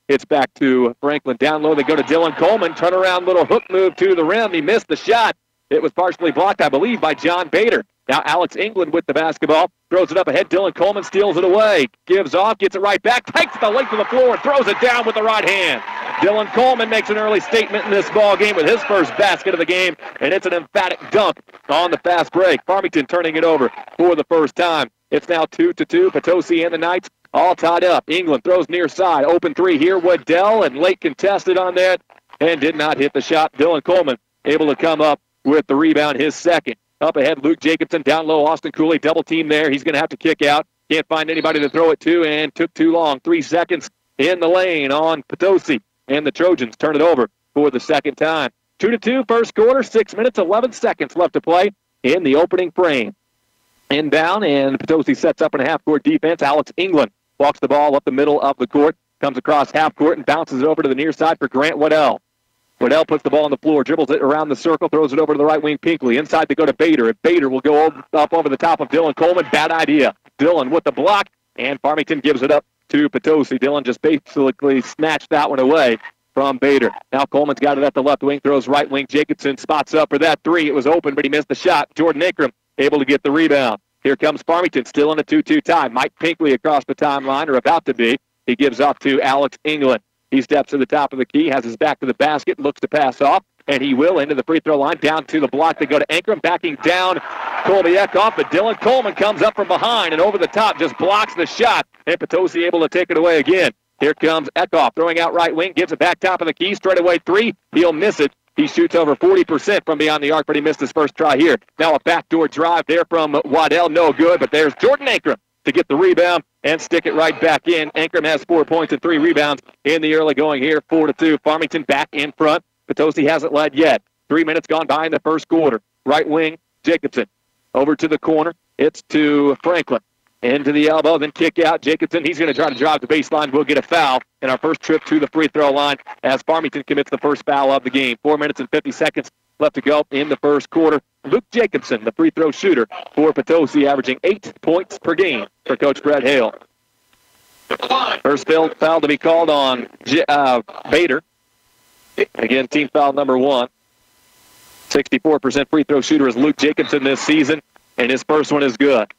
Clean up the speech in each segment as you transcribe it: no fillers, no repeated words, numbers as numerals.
It's back to Franklin. Down low, they go to Dylan Coleman. Turnaround little hook move to the rim. He missed the shot. It was partially blocked, I believe, by John Bader. Now Alex England with the basketball. Throws it up ahead. Dylan Coleman steals it away. Gives off, gets it right back. Takes the length of the floor and throws it down with the right hand. Dylan Coleman makes an early statement in this ball game with his first basket of the game, and it's an emphatic dunk on the fast break. Farmington turning it over for the first time. It's now 2-2. Potosi and the Knights all tied up. England throws near side. Open three here. Waddell and late contested on that and did not hit the shot. Dylan Coleman able to come up with the rebound, his second. Up ahead, Luke Jacobson. Down low, Austin Cooley. Double team there. He's going to have to kick out. Can't find anybody to throw it to and took too long. 3 seconds in the lane on Potosi. And the Trojans turn it over for the second time. 2-2 first quarter, 6 minutes, 11 seconds left to play in the opening frame. Inbound, and Potosi sets up in a half-court defense. Alex England walks the ball up the middle of the court, comes across half court and bounces it over to the near side for Grant Waddell. Waddell puts the ball on the floor, dribbles it around the circle, throws it over to the right wing, Pinkley. Inside to go to Bader. If Bader will go up over the top of Dylan Coleman, bad idea. Dylan with the block, and Farmington gives it up to Potosi. Dylan just basically snatched that one away from Bader. Now Coleman's got it at the left wing, throws right wing. Jacobson spots up for that three. It was open, but he missed the shot. Jordan Akram able to get the rebound. Here comes Farmington, still in a 2-2 tie. Mike Pinkley across the timeline, or about to be. He gives off to Alex England. He steps to the top of the key, has his back to the basket, looks to pass off, and he will into the free throw line, down to the block. They go to Ankrum, backing down Colby Eckhoff, but Dylan Coleman comes up from behind and over the top, just blocks the shot, and Potosi able to take it away again. Here comes Eckhoff, throwing out right wing, gives it back top of the key, straight away three. He'll miss it. He shoots over 40% from beyond the arc, but he missed his first try here. Now a backdoor drive there from Waddell, no good, but there's Jordan Ankrum to get the rebound and stick it right back in. Ankrum has 4 points and 3 rebounds in the early going here, 4-2. Farmington back in front. Potosi hasn't led yet. 3 minutes gone by in the first quarter. Right wing, Jacobson. Over to the corner. It's to Franklin. Into the elbow, then kick out. Jacobson, he's going to try to drive the baseline. We'll get a foul in our first trip to the free throw line as Farmington commits the first foul of the game. 4 minutes and 50 seconds left to go in the first quarter. Luke Jacobson, the free throw shooter for Potosi, averaging 8 points per game for Coach Brett Hale. First foul to be called on Bader. Again, team foul number 1. 64% free throw shooter is Luke Jacobson this season, and his first one is good.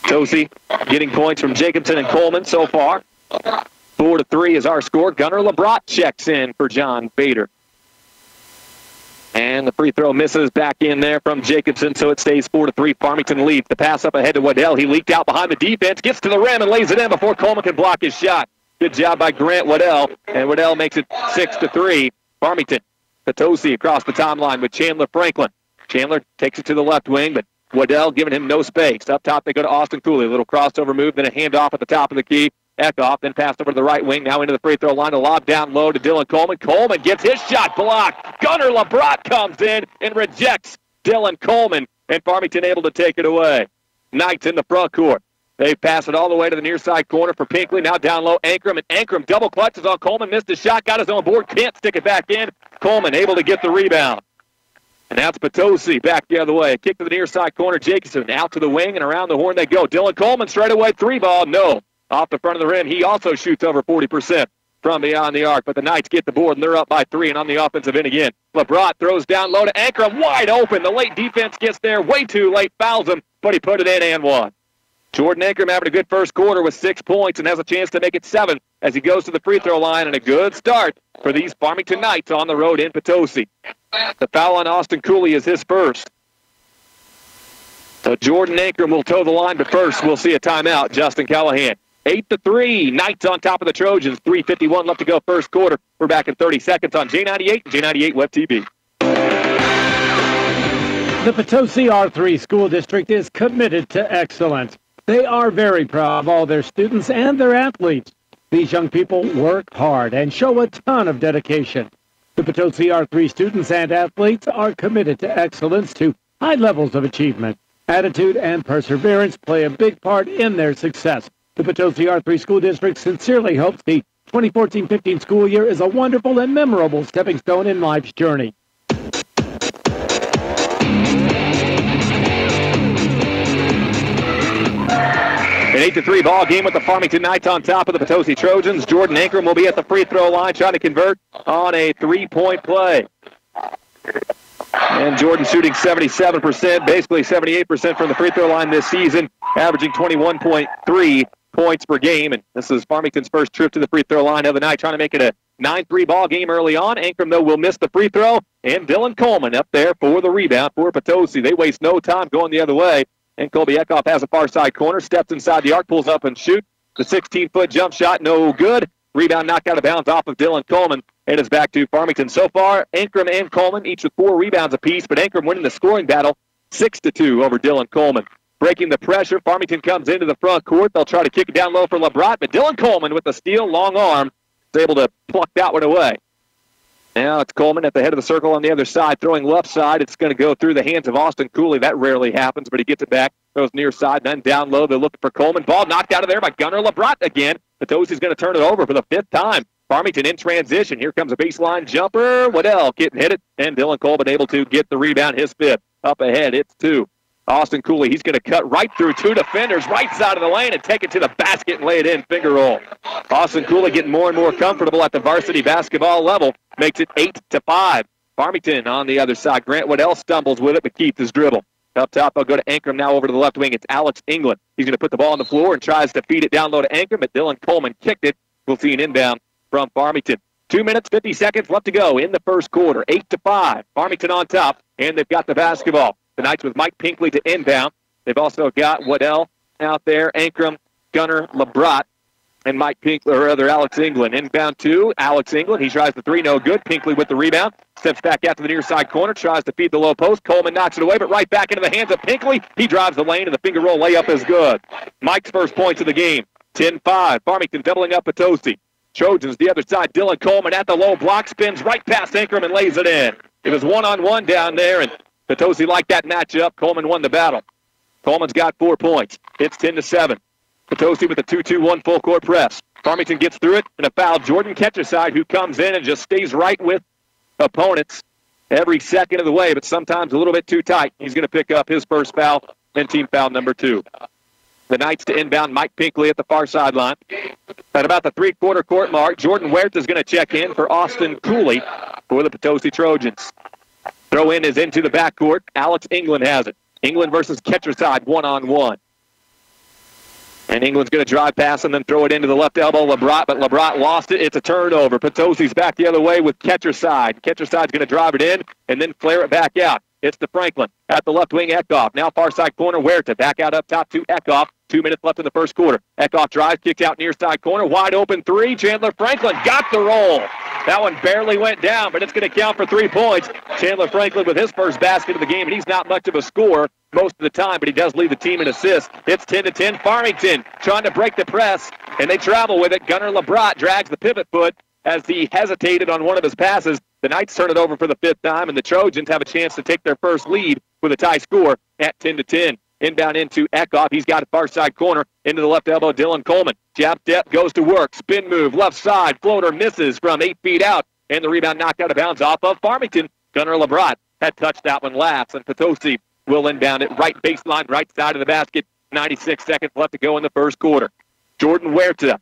Potosi getting points from Jacobson and Coleman so far. 4-3 is our score. Gunnar LeBrot checks in for John Bader. And the free throw misses back in there from Jacobson, so it stays 4-3. Farmington leads. The pass up ahead to Waddell. He leaked out behind the defense, gets to the rim and lays it in before Coleman can block his shot. Good job by Grant Waddell, and Waddell makes it 6-3. Farmington, Potosi across the timeline with Chandler Franklin. Chandler takes it to the left wing, but Waddell giving him no space. Up top, they go to Austin Cooley. A little crossover move, then a handoff at the top of the key. Eckhoff, then passed over to the right wing, now into the free throw line. A lob down low to Dylan Coleman. Coleman gets his shot blocked. Gunnar LeBrot comes in and rejects Dylan Coleman, and Farmington able to take it away. Knights in the front court. They pass it all the way to the near side corner for Pinkley. Now down low, Ankrum, and Ankrum double clutches on Coleman. Missed his shot, got his own board, can't stick it back in. Coleman able to get the rebound. And that's Potosi back the other way. A kick to the near side corner. Jacobson out to the wing, and around the horn they go. Dylan Coleman straight away, 3-ball, no. Off the front of the rim, he also shoots over 40% from beyond the arc. But the Knights get the board, and they're up by 3, and on the offensive end again. LeBrot throws down low to Ankrum, wide open. The late defense gets there way too late, fouls him, but he put it in and one. Jordan Ankrum having a good first quarter with 6 points and has a chance to make it 7 as he goes to the free throw line, and a good start for these Farmington Knights on the road in Potosi. The foul on Austin Cooley is his first. So Jordan Ankrum will toe the line, but first we'll see a timeout. Justin Callahan. 8-3, Knights on top of the Trojans. 3:51 left to go first quarter. We're back in 30 seconds on J98 and J98 Web TV. The Potosi R3 School District is committed to excellence. They are very proud of all their students and their athletes. These young people work hard and show a ton of dedication. The Potosi R3 students and athletes are committed to excellence to high levels of achievement. Attitude and perseverance play a big part in their success. The Potosi R3 School District sincerely hopes the 2014-15 school year is a wonderful and memorable stepping stone in life's journey. An 8-3 ball game with the Farmington Knights on top of the Potosi Trojans. Jordan Ankrum will be at the free throw line trying to convert on a three-point play. And Jordan shooting 77%, basically 78% from the free throw line this season, averaging 21.3 points per game. And this is Farmington's first trip to the free throw line of the night, trying to make it a 9-3 ball game early on. Ankrum, though, will miss the free throw. And Dylan Coleman up there for the rebound for Potosi. They waste no time going the other way. And Colby Eckhoff has a far side corner, steps inside the arc, pulls up and shoots. The 16-foot jump shot, no good. Rebound knocked out of bounds off of Dylan Coleman. And it's back to Farmington. So far, Ankrum and Coleman, each with 4 rebounds apiece, but Ankrum winning the scoring battle 6-2 over Dylan Coleman. Breaking the pressure, Farmington comes into the front court. They'll try to kick it down low for LeBron, but Dylan Coleman with the steal, long arm, is able to pluck that one away. Now it's Coleman at the head of the circle on the other side, throwing left side. It's going to go through the hands of Austin Cooley. That rarely happens, but he gets it back, throws near side, then down low. They're looking for Coleman. Ball knocked out of there by Gunnar LeBron again. Potosi's going to turn it over for the 5th time. Farmington in transition. Here comes a baseline jumper. Waddell getting hit it, and Dylan Coleman able to get the rebound, his 5th. Up ahead, it's 2. Austin Cooley, he's going to cut right through 2 defenders, right side of the lane, and take it to the basket and lay it in, finger roll. Austin Cooley getting more and more comfortable at the varsity basketball level, makes it 8-5. Farmington on the other side. Grant Waddell stumbles with it, but keeps his dribble. Up top, they'll go to Ankrum now over to the left wing. It's Alex England. He's going to put the ball on the floor and tries to feed it down low to Ankrum, but Dylan Coleman kicked it. We'll see an inbound from Farmington. 2 minutes, 50 seconds left to go in the first quarter. 8-5. Farmington on top, and they've got the basketball. The Knights with Mike Pinkley to inbound. They've also got Waddell out there, Ankrum, Gunnar, LeBron, and Mike Pinkley, or rather Alex England. Inbound to Alex England. He tries the 3, no good. Pinkley with the rebound. Steps back out to the near side corner, tries to feed the low post. Coleman knocks it away, but right back into the hands of Pinkley. He drives the lane, and the finger roll layup is good. Mike's first points of the game. 10-5. Farmington doubling up Potosi. Trojans the other side. Dylan Coleman at the low block, spins right past Ankrum and lays it in. It was one-on-one down there, and Potosi liked that matchup. Coleman won the battle. Coleman's got 4 points. It's 10-7. Potosi with a 2-2-1 full court press. Farmington gets through it, and a foul. Jordan Ketcherside, who comes in and just stays right with opponents every second of the way, but sometimes a little bit too tight. He's going to pick up his first foul and team foul number 2. The Knights to inbound Mike Pinkley at the far sideline. At about the 3-quarter court mark, Jordan Huerta is going to check in for Austin Cooley for the Potosi Trojans. Throw in is into the backcourt. Alex England has it. England versus Ketcherside, 1-on-1. And England's going to drive pass and then throw it into the left elbow, LeBron, but LeBron lost it. It's a turnover. Potosi's back the other way with Ketcherside. Ketcherside's going to drive it in and then flare it back out. It's to Franklin at the left wing, Eckhoff. Now far side corner, Huerta. Back out up top to Eckhoff. 2 minutes left in the first quarter. Eckhoff drives, kicks out near side corner. Wide open 3. Chandler Franklin got the roll. That one barely went down, but it's going to count for 3 points. Chandler Franklin with his first basket of the game, and he's not much of a scorer most of the time, but he does lead the team in assists. It's 10-10. Farmington trying to break the press, and they travel with it. Gunnar LeBron drags the pivot foot as he hesitated on one of his passes. The Knights turn it over for the 5th time, and the Trojans have a chance to take their first lead with a tie score at 10-10. Inbound into Eckhoff. He's got a far side corner into the left elbow. Dylan Coleman. Jab step goes to work. Spin move. Left side. Floater misses from 8 feet out. And the rebound knocked out of bounds off of Farmington. Gunnar LeBron had touched that one last. And Potosi will inbound it right baseline, right side of the basket. 96 seconds left to go in the first quarter. Jordan Huerta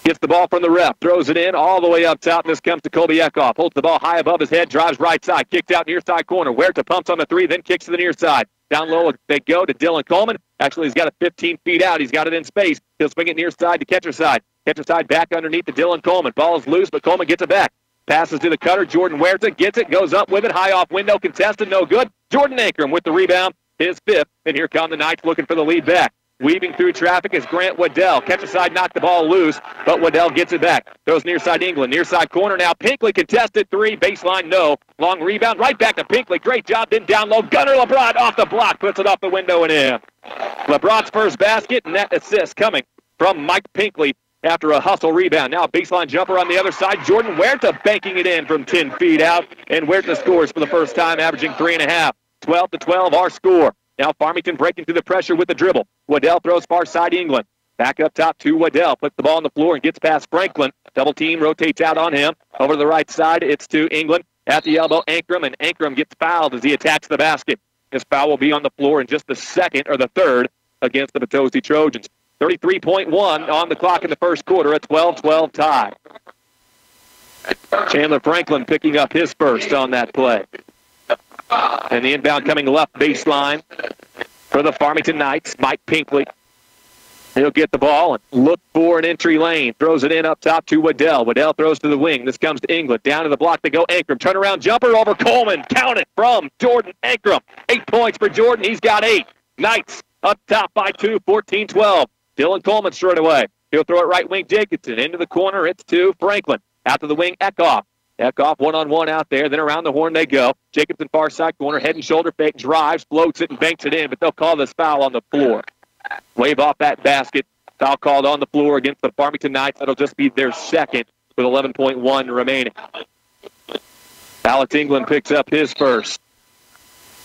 gets the ball from the ref, throws it in all the way up top. This comes to Colby Eckhoff. Holds the ball high above his head, drives right side, kicks out near side corner. Huerta pumps on the 3, then kicks to the near side. Down low they go to Dylan Coleman. Actually, he's got it 15 feet out. He's got it in space. He'll swing it near side to Ketcherside. Ketcherside back underneath to Dylan Coleman. Ball is loose, but Coleman gets it back. Passes to the cutter. Jordan Huerta gets it, goes up with it. High off window, contested, no good. Jordan Ankrum with the rebound, his 5th. And here come the Knights looking for the lead back. Weaving through traffic is Grant Waddell. Ketcherside knocked the ball loose, but Waddell gets it back. Goes near side England. Near side corner now. Pinkley contested 3. Baseline no. Long rebound. Right back to Pinkley. Great job. Then down low. Gunnar LeBron off the block. Puts it off the window and in. LeBron's first basket. Net assist coming from Mike Pinkley after a hustle rebound. Now a baseline jumper on the other side. Jordan Huerta banking it in from 10 feet out. And Huerta scores for the first time, averaging 3.5. 12-12 our score. Now Farmington breaking through the pressure with the dribble. Waddell throws far side England. Back up top to Waddell. Puts the ball on the floor and gets past Franklin. Double team rotates out on him. Over to the right side, it's to England. At the elbow, Ankrum, and Ankrum gets fouled as he attacks the basket. His foul will be on the floor in just the 2nd or the 3rd. against the Potosi Trojans. 33.1 on the clock in the first quarter, a 12-12 tie. Chandler Franklin picking up his first on that play. And the inbound coming left baseline for the Farmington Knights, Mike Pinkley. He'll get the ball and look for an entry lane. Throws it in up top to Waddell. Waddell throws to the wing. This comes to England. Down to the block they go. Ankrum. Turnaround jumper over Coleman. Count it from Jordan Ankrum. 8 points for Jordan. He's got 8. Knights up top by 2, 14-12. Dylan Coleman straight away. He'll throw it right wing Jacobson. Into the corner. It's to Franklin. Out to the wing, Eckhoff. Eckhoff one-on-one out there. Then around the horn they go. Jacobson far side corner. Head and shoulder fake. Drives, floats it, and banks it in. But they'll call this foul on the floor. Wave off that basket. Foul called on the floor against the Farmington Knights. That'll just be their second with 11.1 remaining. Alex England picks up his first.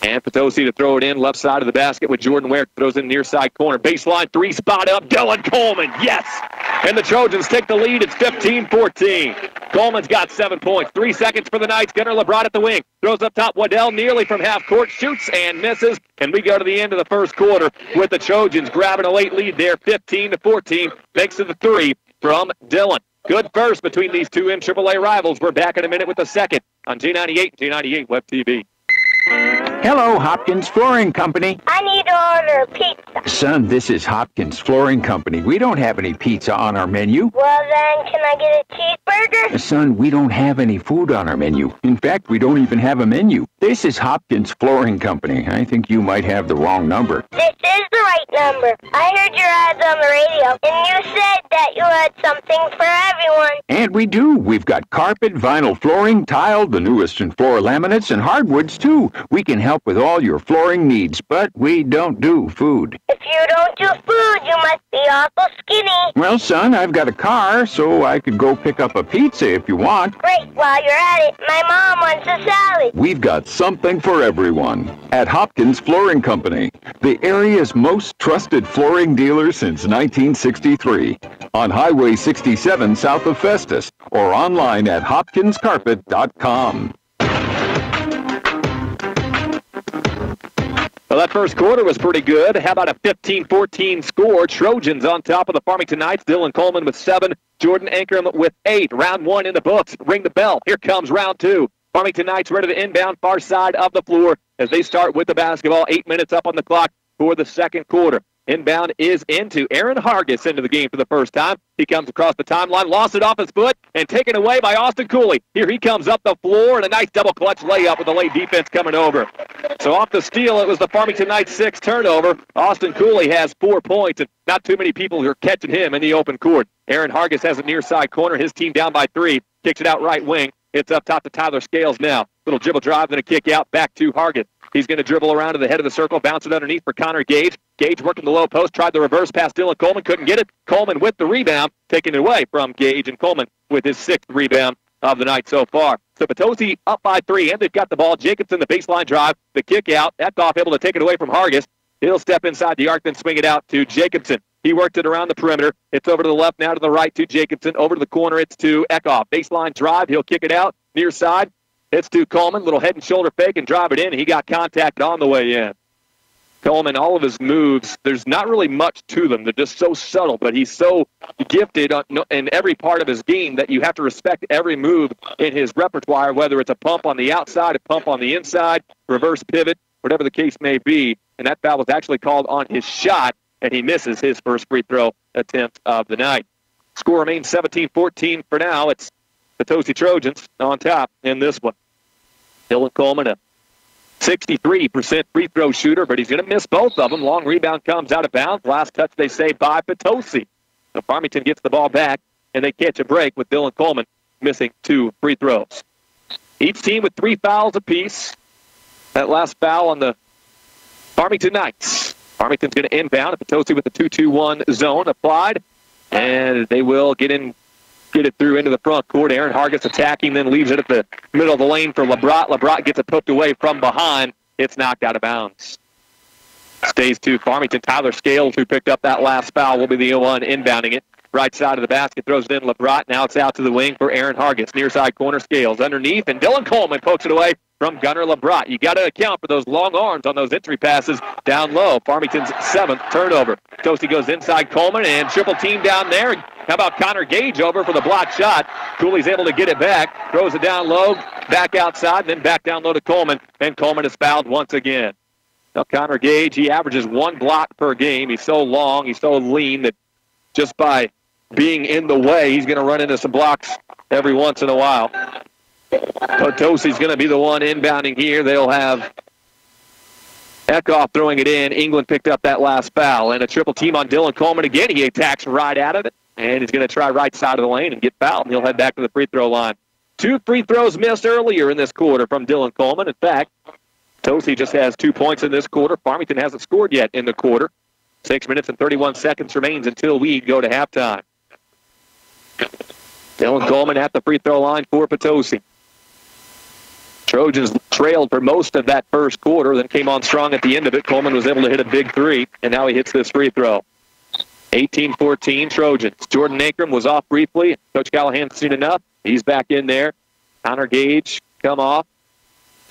And Potosi to throw it in left side of the basket with Jordan Ware. Throws in near side corner. Baseline 3 spot up. Dylan Coleman. Yes. And the Trojans take the lead. It's 15-14. Coleman's got 7 points. 3 seconds for the Knights. Gunnar LeBron at the wing. Throws up top. Waddell nearly from half court. Shoots and misses. And we go to the end of the first quarter with the Trojans grabbing a late lead there. 15-14. Thanks to the 3 from Dylan. Good first between these two MAAA rivals. We're back in a minute with the second on G98 and G98 Web TV. Hello, Hopkins Flooring Company. I need to order pizza. Son, this is Hopkins Flooring Company. We don't have any pizza on our menu. Well, then, can I get a cheeseburger? Son, we don't have any food on our menu. In fact, we don't even have a menu. This is Hopkins Flooring Company. I think you might have the wrong number. This is the right number. I heard your ads on the radio, and you said that you had something for everyone. And we do. We've got carpet, vinyl flooring, tile, the newest in floor laminates, and hardwoods, too. We can help with all your flooring needs, but we don't do food. If you don't do food, you must be awful skinny. Well, son, I've got a car, so I could go pick up a pizza if you want. Great. While you're at it, my mom wants a salad. We've got something for everyone at Hopkins Flooring Company, the area's most trusted flooring dealer since 1963. On Highway 67 south of Festus, or online at hopkinscarpet.com. Well, that first quarter was pretty good. How about a 15-14 score? Trojans on top of the Farmington Knights. Dylan Coleman with 7. Jordan Ankrum with 8. Round 1 in the books. Ring the bell. Here comes round 2. Farmington Knights ready to inbound far side of the floor as they start with the basketball. 8 minutes up on the clock for the second quarter. Inbound is into Aaron Hargis into the game for the first time. He comes across the timeline, lost it off his foot, and taken away by Austin Cooley. Here he comes up the floor, and a nice double clutch layup with the late defense coming over. So off the steal, it was the Farmington Knights 6 turnover. Austin Cooley has 4 points, and not too many people are catching him in the open court. Aaron Hargis has a near side corner. His team down by 3. Kicks it out right wing. It's up top to Tyler Scales now. Little dribble drive, then a kick out back to Hargis. He's going to dribble around to the head of the circle, bounce it underneath for Connor Gage. Gage working the low post, tried the reverse pass. Dylan Coleman couldn't get it. Coleman with the rebound, taking it away from Gage, and Coleman with his 6th rebound of the night so far. So Potosi up by 3, and they've got the ball. Jacobson, the baseline drive, the kick out. Eckhoff able to take it away from Hargis. He'll step inside the arc, then swing it out to Jacobson. He worked it around the perimeter. It's over to the left, now to the right to Jacobson. Over to the corner, it's to Eckhoff. Baseline drive, he'll kick it out. Near side, it's to Coleman. Little head and shoulder fake and drive it in. He got contacted on the way in. Coleman, all of his moves, there's not really much to them. They're just so subtle, but he's so gifted in every part of his game that you have to respect every move in his repertoire, whether it's a pump on the outside, a pump on the inside, reverse pivot, whatever the case may be. And that foul was actually called on his shot, and he misses his first free throw attempt of the night. Score remains 17-14 for now. It's Potosi Trojans on top in this one. Dylan Coleman, a 63% free throw shooter, but he's going to miss both of them. Long rebound comes out of bounds. Last touch, they say, by Potosi. So Farmington gets the ball back, and they catch a break with Dylan Coleman missing 2 free throws. Each team with 3 fouls apiece. That last foul on the Farmington Knights. Farmington's going to inbound. Potosi with the 2-2-1 zone applied, and they will get it through into the front court. Aaron Hargis attacking, then leaves it at the middle of the lane for LeBron. LeBron gets it poked away from behind. It's knocked out of bounds. Stays to Farmington. Tyler Scales, who picked up that last foul, will be the one inbounding it. Right side of the basket, throws it in LeBron. Now it's out to the wing for Aaron Hargis. Near side corner, Scales underneath, and Dylan Coleman pokes it away from Gunnar LeBrot. You got to account for those long arms on those entry passes down low. Farmington's 7th turnover. Potosi goes inside Coleman and triple team down there. How about Connor Gage over for the block shot? Cooley's able to get it back, throws it down low, back outside, and then back down low to Coleman, and Coleman is fouled once again. Now Connor Gage, he averages 1 block per game. He's so long, he's so lean that just by being in the way, he's going to run into some blocks every once in a while. Potosi's going to be the one inbounding here. They'll have Eckhoff throwing it in. England picked up that last foul. And a triple team on Dylan Coleman again. He attacks right out of it. And he's going to try right side of the lane and get fouled. And he'll head back to the free throw line. 2 free throws missed earlier in this quarter from Dylan Coleman. In fact, Potosi just has 2 points in this quarter. Farmington hasn't scored yet in the quarter. 6 minutes and 31 seconds remains until we go to halftime. Dylan Coleman at the free throw line for Potosi. Trojans trailed for most of that first quarter, then came on strong at the end of it. Coleman was able to hit a big 3, and now he hits this free throw. 18-14 Trojans. Jordan Akram was off briefly. Coach Callahan's seen enough. He's back in there. Connor Gage come off.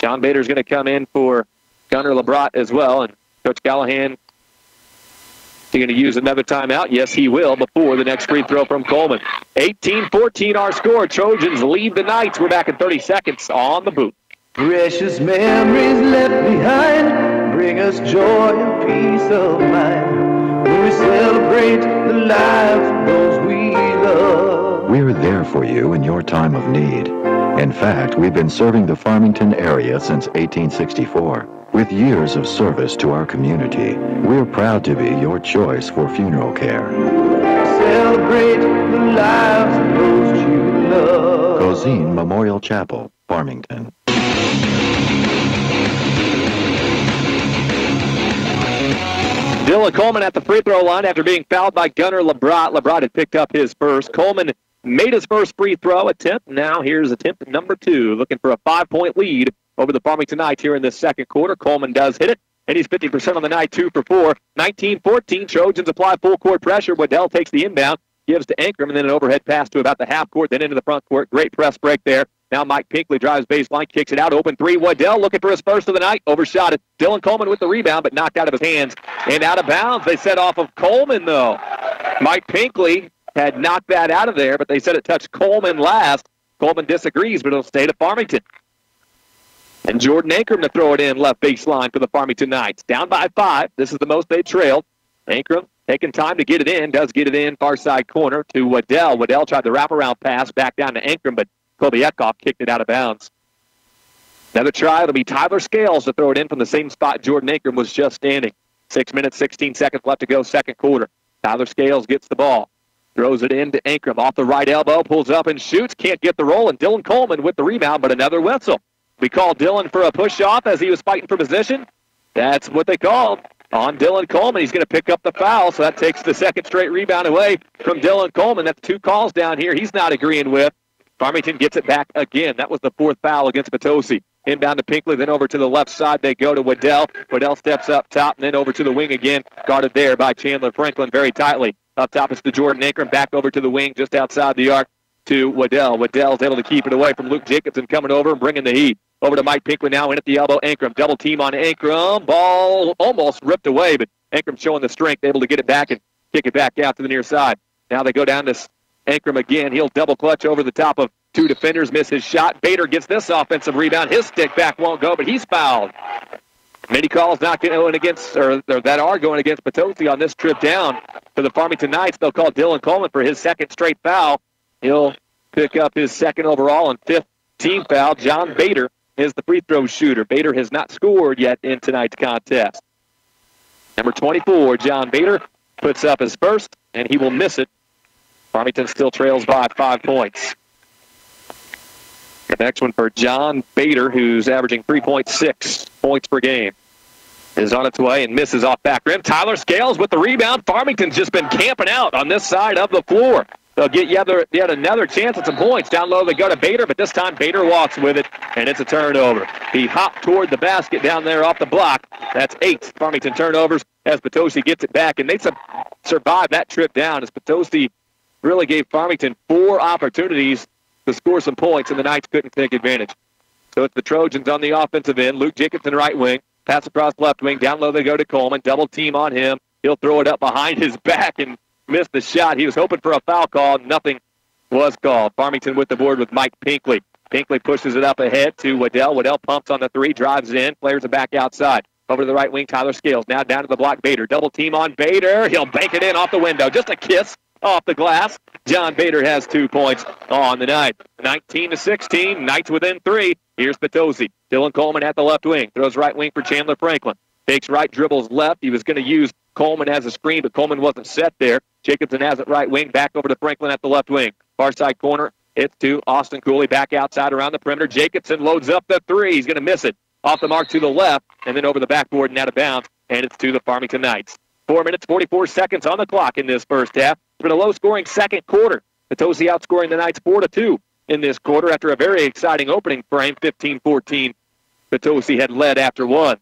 John Bader's going to come in for Gunnar LeBrot as well, and Coach Callahan is going to use another timeout. Yes, he will before the next free throw from Coleman. 18-14 our score. Trojans lead the Knights. We're back in 30 seconds on the boot. Precious memories left behind bring us joy and peace of mind. When we celebrate the lives of those we love. We're there for you in your time of need. In fact, we've been serving the Farmington area since 1864. With years of service to our community, we're proud to be your choice for funeral care. Celebrate the lives of those you love. Cozine Memorial Chapel, Farmington. Dylan Coleman at the free throw line after being fouled by Gunnar LeBrot. LeBrot had picked up his first. Coleman made his first free throw attempt. Now here's attempt number 2, looking for a 5-point lead over the Farmington Knights here in this second quarter. Coleman does hit it, and he's 50% on the night, 2 for 4. 19-14, Trojans apply full court pressure. Waddell takes the inbound, gives to Ankrum, and then an overhead pass to about the half court, then into the front court. Great press break there. Now Mike Pinkley drives baseline, kicks it out, open 3. Waddell looking for his first of the night, overshot it. Dylan Coleman with the rebound, but knocked out of his hands and out of bounds. They set off of Coleman, though. Mike Pinkley had knocked that out of there, but they said it touched Coleman last. Coleman disagrees, but it'll stay to Farmington. And Jordan Ankrum to throw it in left baseline for the Farmington Knights. Down by 5. This is the most they trailed. Ankrum taking time to get it in. Does get it in far side corner to Waddell. Waddell tried the wraparound pass back down to Ankrum, but Colby Eckhoff kicked it out of bounds. Another try. It'll be Tyler Scales to throw it in from the same spot Jordan Ankrum was just standing. 6 minutes, 16 seconds left to go, second quarter. Tyler Scales gets the ball. Throws it in to Ankrum. Off the right elbow. Pulls up and shoots. Can't get the roll. And Dylan Coleman with the rebound, but another whistle. We called Dylan for a push-off as he was fighting for position. That's what they called on Dylan Coleman. He's going to pick up the foul, so that takes the second straight rebound away from Dylan Coleman. That's 2 calls down here he's not agreeing with. Farmington gets it back again. That was the 4th foul against Potosi. Inbound to Pinkley, then over to the left side. They go to Waddell. Waddell steps up top, and then over to the wing again. Guarded there by Chandler Franklin very tightly. Up top is to Jordan Ankrum. Back over to the wing just outside the arc to Waddell. Waddell's able to keep it away from Luke Jacobson coming over and bringing the heat. Over to Mike Pinkley now in at the elbow. Ankrum, double team on Ankrum. Ball almost ripped away, but Ankrum showing the strength, able to get it back and kick it back out to the near side. Now they go down to Ankrum again. He'll double clutch over the top of 2 defenders, miss his shot. Bader gets this offensive rebound. His stick back won't go, but he's fouled. Many calls not going against, or that are going against Potosi on this trip down to the Farmington Knights. They'll call Dylan Coleman for his second straight foul. He'll pick up his second overall and 5th team foul. John Bader is the free throw shooter. Bader has not scored yet in tonight's contest. Number 24, John Bader, puts up his first, and he will miss it. Farmington still trails by 5 points. The next one for John Bader, who's averaging 3.6 points per game, is on its way and misses off back rim. Tyler Scales with the rebound. Farmington's just been camping out on this side of the floor. They'll get yet another chance at some points. Down low they go to Bader, but this time Bader walks with it, and it's a turnover. He hopped toward the basket down there off the block. That's 8 Farmington turnovers as Potosi gets it back, and they survived that trip down as Potosi really gave Farmington 4 opportunities to score some points, and the Knights couldn't take advantage. So it's the Trojans on the offensive end. Luke Jacobson, right wing. Pass across left wing. Down low they go to Coleman. Double team on him. He'll throw it up behind his back and miss the shot. He was hoping for a foul call. Nothing was called. Farmington with the board with Mike Pinkley. Pinkley pushes it up ahead to Waddell. Waddell pumps on the three, drives in, flares it back outside. Over to the right wing, Tyler Scales. Now down to the block, Bader. Double team on Bader. He'll bank it in off the window. Just a kiss off the glass. John Bader has 2 points on the night. 19-16, Knights within 3. Here's Potosi. Dylan Coleman at the left wing. Throws right wing for Chandler Franklin. Takes right, dribbles left. He was going to use Coleman as a screen, but Coleman wasn't set there. Jacobson has it right wing. Back over to Franklin at the left wing. Far side corner. It's to Austin Cooley. Back outside around the perimeter. Jacobson loads up the three. He's going to miss it. Off the mark to the left, and then over the backboard and out of bounds, and it's to the Farmington Knights. 4 minutes, 44 seconds on the clock in this first half. It's been a low-scoring second quarter. Potosi outscoring the Knights 4-2 in this quarter after a very exciting opening frame, 15-14. Potosi had led after one.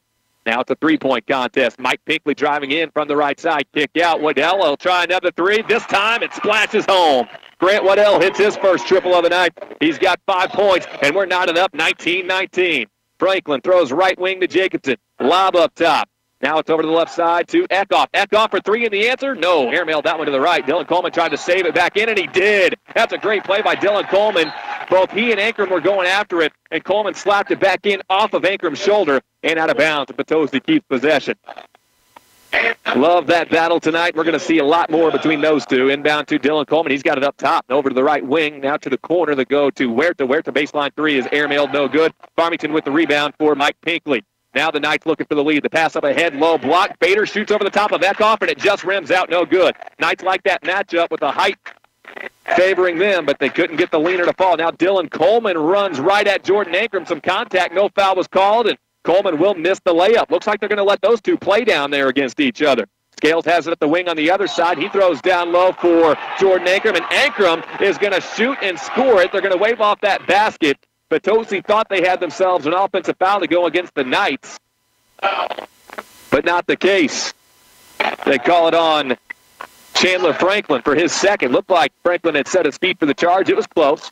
Now it's a three-point contest. Mike Pinkley driving in from the right side. Kick out. Waddell will try another three. This time it splashes home. Grant Waddell hits his first triple of the night. He's got 5 points, and we're knotted up 19-19. Franklin throws right wing to Jacobson. Lob up top. Now it's over to the left side to Eckhoff. Eckhoff for three, and the answer? No. Airmailed that one to the right. Dylan Coleman tried to save it back in, and he did. That's a great play by Dylan Coleman. Both he and Ankrum were going after it, and Coleman slapped it back in off of Ankrum's shoulder and out of bounds. Potosi keeps possession. Love that battle tonight. We're going to see a lot more between those two. Inbound to Dylan Coleman. He's got it up top. Over to the right wing. Now to the corner. The go to Huerta. Huerta baseline three is airmailed. No good. Farmington with the rebound for Mike Pinkley. Now the Knights looking for the lead. The pass up ahead. Low block. Bader shoots over the top of Eckhoff, and it just rims out. No good. Knights like that matchup with the height favoring them, but they couldn't get the leaner to fall. Now Dylan Coleman runs right at Jordan Ankrum. Some contact. No foul was called, and Coleman will miss the layup. Looks like they're going to let those two play down there against each other. Scales has it at the wing on the other side. He throws down low for Jordan Ankrum, and Ankrum is going to shoot and score it. They're going to wave off that basket. Potosi thought they had themselves an offensive foul to go against the Knights, but not the case. They call it on Chandler Franklin for his second. Looked like Franklin had set his feet for the charge. It was close,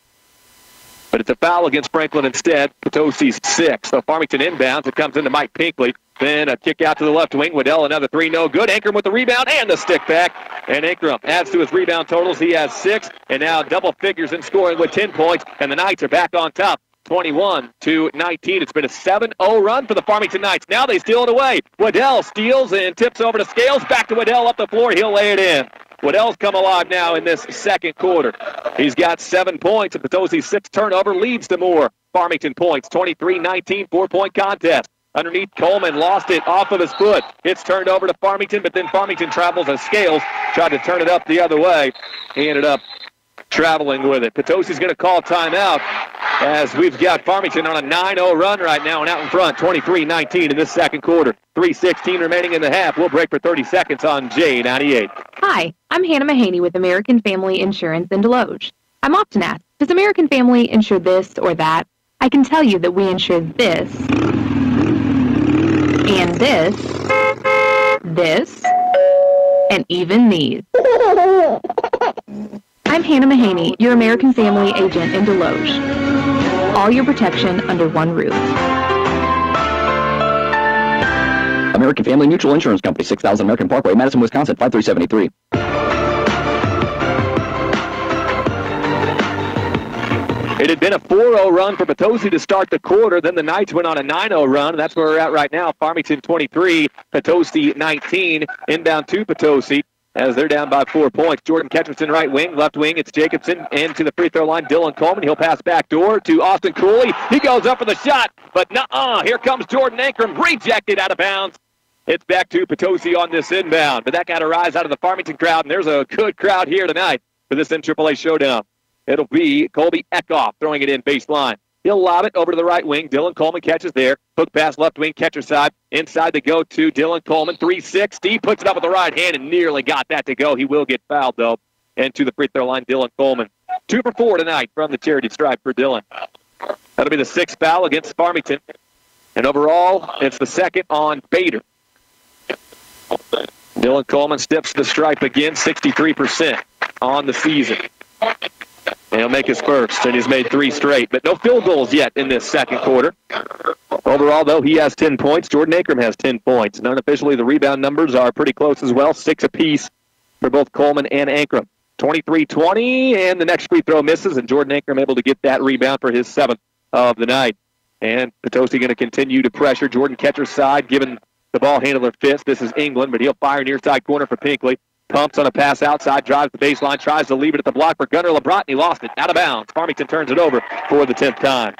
but it's a foul against Franklin instead. Potosi's 6. So Farmington inbounds. It comes into Mike Pinkley. Then a kick out to the left wing. Waddell another three. No good. Ankrum with the rebound and the stick back. And Ankrum adds to his rebound totals. He has 6. And now double figures in scoring with 10 points. And the Knights are back on top. 21-19. It's been a 7-0 run for the Farmington Knights. Now they steal it away. Waddell steals and tips over to Scales. Back to Waddell up the floor. He'll lay it in. Waddell's come alive now in this second quarter. He's got 7 points, and Potosi's 6th turnover leads to more Farmington points. 23-19, 4-point contest. Underneath, Coleman lost it off of his foot. It's turned over to Farmington, but then Farmington travels as Scales tried to turn it up the other way. He ended up traveling with it. Potosi's going to call timeout as we've got Farmington on a 9-0 run right now and out in front, 23-19 in this second quarter. 3:16 remaining in the half. We'll break for 30 seconds on J98. Hi, I'm Hannah Mahaney with American Family Insurance in Deloge. I'm often asked, does American Family insure this or that? I can tell you that we insure this, and this, and even these. I'm Hannah Mahaney, your American Family agent in Deloge. All your protection under one roof. American Family Mutual Insurance Company, 6000 American Parkway, Madison, Wisconsin, 5373. It had been a 4-0 run for Potosi to start the quarter. Then the Knights went on a 9-0 run. That's where we're at right now. Farmington 23, Potosi 19. Inbound to Potosi as they're down by 4 points. Jordan Ketcherson right wing. Left wing, it's Jacobson. Into the free throw line, Dylan Coleman. He'll pass back door to Austin Cooley. He goes up for the shot, but nuh-uh. Here comes Jordan Ankrum. Rejected out of bounds. It's back to Potosi on this inbound. But that got a rise out of the Farmington crowd, and there's a good crowd here tonight for this NCAA showdown. It'll be Colby Eckhoff throwing it in baseline. He'll lob it over to the right wing. Dylan Coleman catches there. Hook pass left wing, catcher side. Inside the go to Dylan Coleman. 360. Puts it up with the right hand and nearly got that to go. He will get fouled, though. And to the free throw line, Dylan Coleman. 2 for 4 tonight from the charity stripe for Dylan. That'll be the 6th foul against Farmington. And overall, it's the 2nd on Bader. Dylan Coleman steps to the stripe again, 63% on the season. And he'll make his first, and he's made 3 straight, but no field goals yet in this second quarter. Overall, though, he has 10 points. Jordan Akram has 10 points. And unofficially, the rebound numbers are pretty close as well, 6 apiece for both Coleman and Akram. 23-20, and the next free throw misses, and Jordan Akram able to get that rebound for his 7th of the night. And Potosi going to continue to pressure. Jordan Ketcher's side, giving the ball handler fist. This is England, but he'll fire near side corner for Pinkley. Pumps on a pass outside, drives the baseline, tries to leave it at the block for Gunnar LeBron, and he lost it. Out of bounds. Farmington turns it over for the 10th time.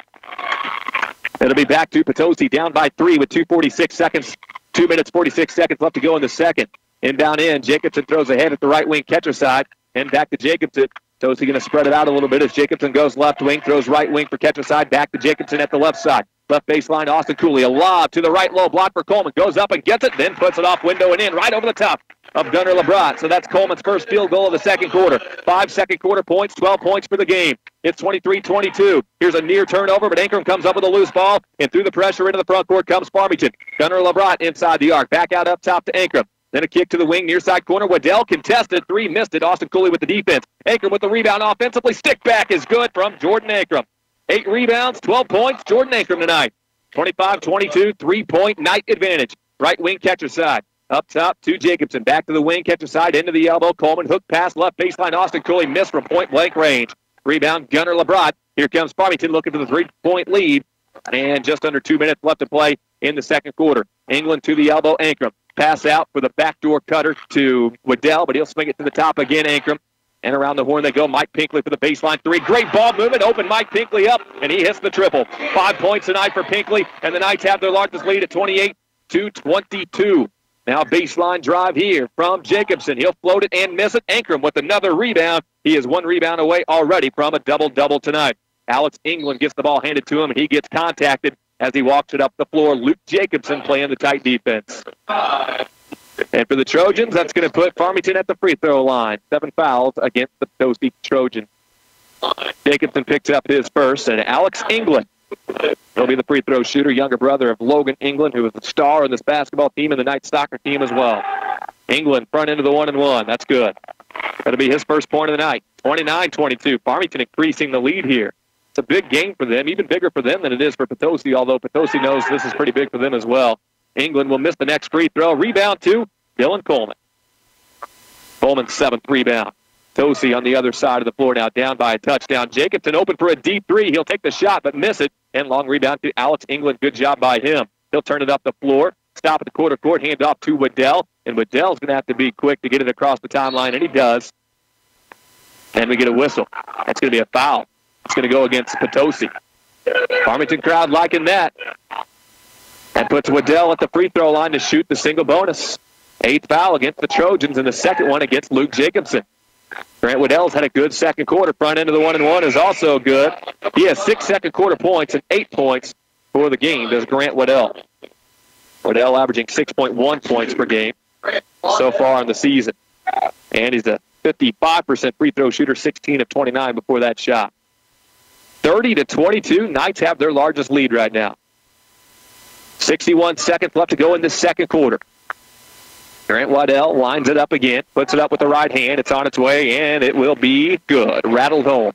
It'll be back to Potosi, down by 3 with 2:46 seconds. 2 minutes, 46 seconds left to go in the second. Inbound in. Jacobson throws ahead at the right wing catcher side. And back to Jacobson. Potosi going to spread it out a little bit as Jacobson goes left wing, throws right wing for catcher side. Back to Jacobson at the left side. Left baseline, Austin Cooley. A lob to the right low block for Coleman. Goes up and gets it, then puts it off window and in, right over the top of Gunnar LeBron. So that's Coleman's first field goal of the second quarter. 5 second quarter points, 12 points for the game. It's 23-22. Here's a near turnover, but Ankrum comes up with a loose ball, and through the pressure into the front court comes Farmington. Gunnar LeBron inside the arc. Back out up top to Ankrum. Then a kick to the wing, near side corner. Waddell contested. 3, missed it. Austin Cooley with the defense. Ankrum with the rebound offensively. Stick back is good from Jordan Ankrum. 8 rebounds, 12 points. Jordan Ankrum tonight. 25-22, 3-point night advantage. Right wing catcher side. Up top to Jacobson. Back to the wing catcher side. Into the elbow. Coleman hook pass left baseline. Austin Cooley missed from point blank range. Rebound Gunnar LeBron. Here comes Farmington looking for the 3-point lead. And just under 2 minutes left to play in the second quarter. England to the elbow. Ankrum. Pass out for the backdoor cutter to Waddell, but he'll swing it to the top again, Ankrum. And around the horn they go. Mike Pinkley for the baseline 3. Great ball movement. Open Mike Pinkley up, and he hits the triple. 5 points tonight for Pinkley, and the Knights have their largest lead at 28-22. Now baseline drive here from Jacobson. He'll float it and miss it. Ankrum with another rebound. He is 1 rebound away already from a double-double tonight. Alex England gets the ball handed to him, and he gets contacted as he walks it up the floor. Luke Jacobson playing the tight defense. And for the Trojans, that's going to put Farmington at the free throw line. 7 fouls against the Potosi Trojans. Jacobson picks up his first, and Alex England will be the free throw shooter, younger brother of Logan England, who is the star of this basketball team and the Knights soccer team as well. England front end of the 1-and-1. That's good. That'll be his first point of the night. 29-22. Farmington increasing the lead here. It's a big game for them, even bigger for them than it is for Potosi, although Potosi knows this is pretty big for them as well. England will miss the next free throw. Rebound to Dylan Coleman. Coleman's 7th rebound. Potosi on the other side of the floor now, down by a touchdown. Jacobson open for a deep 3. He'll take the shot, but miss it. And long rebound to Alex England. Good job by him. He'll turn it up the floor. Stop at the quarter court. Hand off to Waddell. And Waddell's going to have to be quick to get it across the timeline, and he does. And we get a whistle. That's going to be a foul. It's going to go against Potosi. Farmington crowd liking that. And puts Waddell at the free throw line to shoot the single bonus. 8th foul against the Trojans, and the second one against Luke Jacobson. Grant Waddell's had a good second quarter. Front end of the 1-and-1 is also good. He has 6 second quarter points and 8 points for the game, does Grant Waddell. Waddell averaging 6.1 points per game so far in the season. And he's a 55% free throw shooter, 16 of 29 before that shot. 30-22, Knights have their largest lead right now. 61 seconds left to go in this second quarter. Grant Waddell lines it up again, puts it up with the right hand. It's on its way, and it will be good. Rattled home.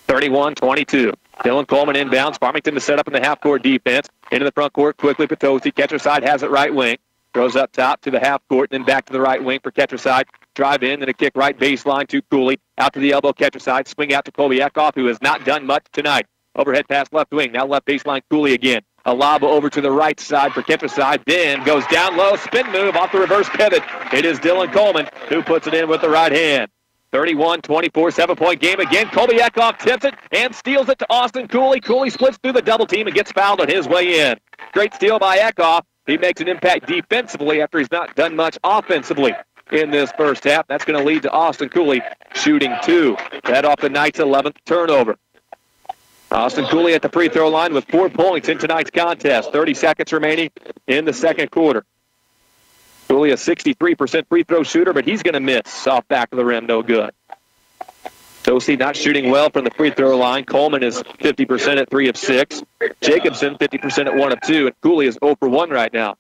31-22. Dylan Coleman inbounds. Farmington to set up in the half-court defense. Into the front court quickly. Potosi. Catcher side has it right wing. Goes up top to the half court, and then back to the right wing for catcher side. Drive in, then a kick right baseline to Cooley. Out to the elbow, catcher side. Swing out to Colby Eckhoff, who has not done much tonight. Overhead pass left wing. Now left baseline, Cooley again. A lob over to the right side for catcher side. Then goes down low. Spin move off the reverse pivot. It is Dylan Coleman who puts it in with the right hand. 31-24, 7-point game again. Colby Eckhoff tips it and steals it to Austin Cooley. Cooley splits through the double team and gets fouled on his way in. Great steal by Eckhoff. He makes an impact defensively after he's not done much offensively in this first half. That's going to lead to Austin Cooley shooting 2. That off the Knights' 11th turnover. Austin Cooley at the free throw line with 4 points in tonight's contest. 30 seconds remaining in the second quarter. Cooley a 63% free throw shooter, but he's going to miss off back of the rim. No good. Potosi not shooting well from the free throw line. Coleman is 50% at 3 of 6. Jacobson 50% at 1 of 2. And Cooley is 0 for 1 right now.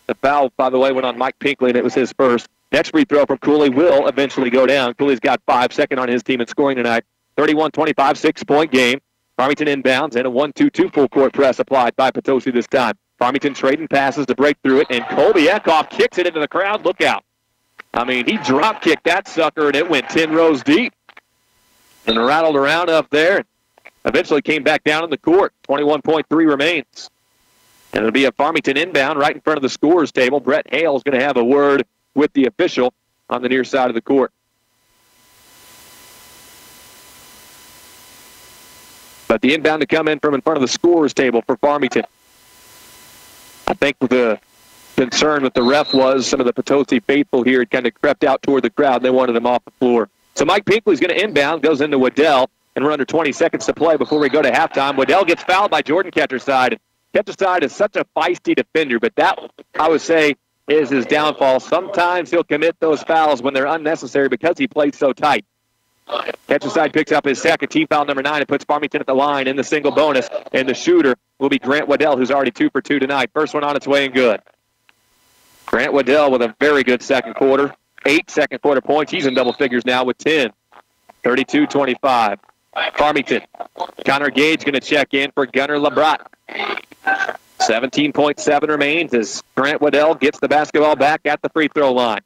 The foul, by the way, went on Mike Pinkley, and it was his first. Next free throw from Cooley will eventually go down. Cooley's got 5, second on his team in scoring tonight. 31-25, 6-point game. Farmington inbounds and a 1-2-2 full court press applied by Potosi this time. Farmington trading passes to break through it, and Colby Eckhoff kicks it into the crowd. Look out. I mean, he drop kicked that sucker, and it went 10 rows deep. And rattled around up there. Eventually came back down in the court. 21.3 remains. And it'll be a Farmington inbound right in front of the scorer's table. Brett Hale is going to have a word with the official on the near side of the court. But the inbound to come in from in front of the scorer's table for Farmington. I think the concern with the ref was some of the Potosi faithful here had kind of crept out toward the crowd. They wanted him off the floor. So Mike Pinkley's going to inbound, goes into Waddell, and we're under 20 seconds to play before we go to halftime. Waddell gets fouled by Jordan Ketcherside. Ketcherside is such a feisty defender, but that, I would say, is his downfall. Sometimes he'll commit those fouls when they're unnecessary because he plays so tight. Ketcherside picks up his second team foul, number 9, and puts Farmington at the line in the single bonus. And the shooter will be Grant Waddell, who's already 2 for 2 tonight. First one on its way and good. Grant Waddell with a very good second quarter. 8 second quarter points. He's in double figures now with 10. 32-25. Farmington. Connor Gage going to check in for Gunnar Labrat. 17.7 remains as Grant Waddell gets the basketball back at the free throw line.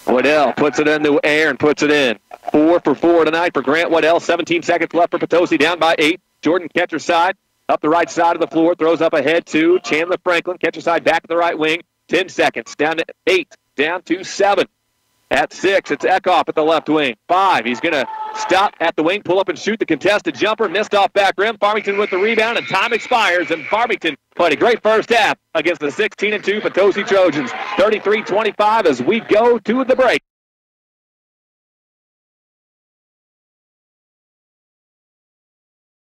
Waddell puts it in the air and puts it in. 4 for 4 tonight for Grant Waddell. 17 seconds left for Potosi, down by 8. Jordan Ketcherside up the right side of the floor, throws up ahead to Chandler Franklin. Ketcherside back to the right wing. 10 seconds, down to 8, down to 7. At 6, it's Eckhoff at the left wing. 5, he's going to stop at the wing, pull up and shoot the contested jumper. Missed off back rim. Farmington with the rebound, and time expires. And Farmington played a great first half against the 16-2 Potosi Trojans. 33-25 as we go to the break.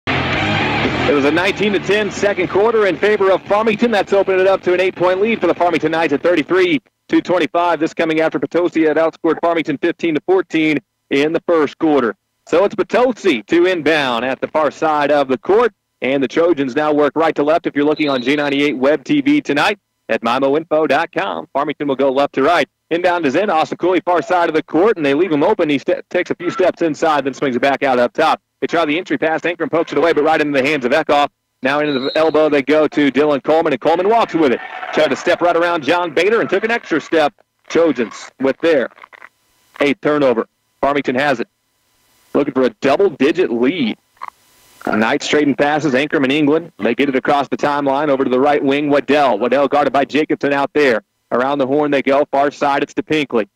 It was a 19-10 second quarter in favor of Farmington. That's opened it up to an 8-point lead for the Farmington Knights at 33-25. This coming after Potosi had outscored Farmington 15-14 in the first quarter. So it's Potosi to inbound at the far side of the court, and the Trojans now work right to left if you're looking on G98 Web TV tonight at MyMoInfo.com. Farmington will go left to right. Inbound is in. Austin Cooley, far side of the court, and they leave him open. He takes a few steps inside, then swings it back out up top. They try the entry pass. Ankrum pokes it away, but right into the hands of Eckhoff. Now into the elbow they go to Dylan Coleman, and Coleman walks with it. Tried to step right around John Bader and took an extra step. Trojans with their 8th turnover. Farmington has it. Looking for a double-digit lead. Knights trading passes. Ankrum and England. They get it across the timeline over to the right wing. Waddell. Waddell guarded by Jacobson out there. Around the horn they go. Far side, it's to Pinkley.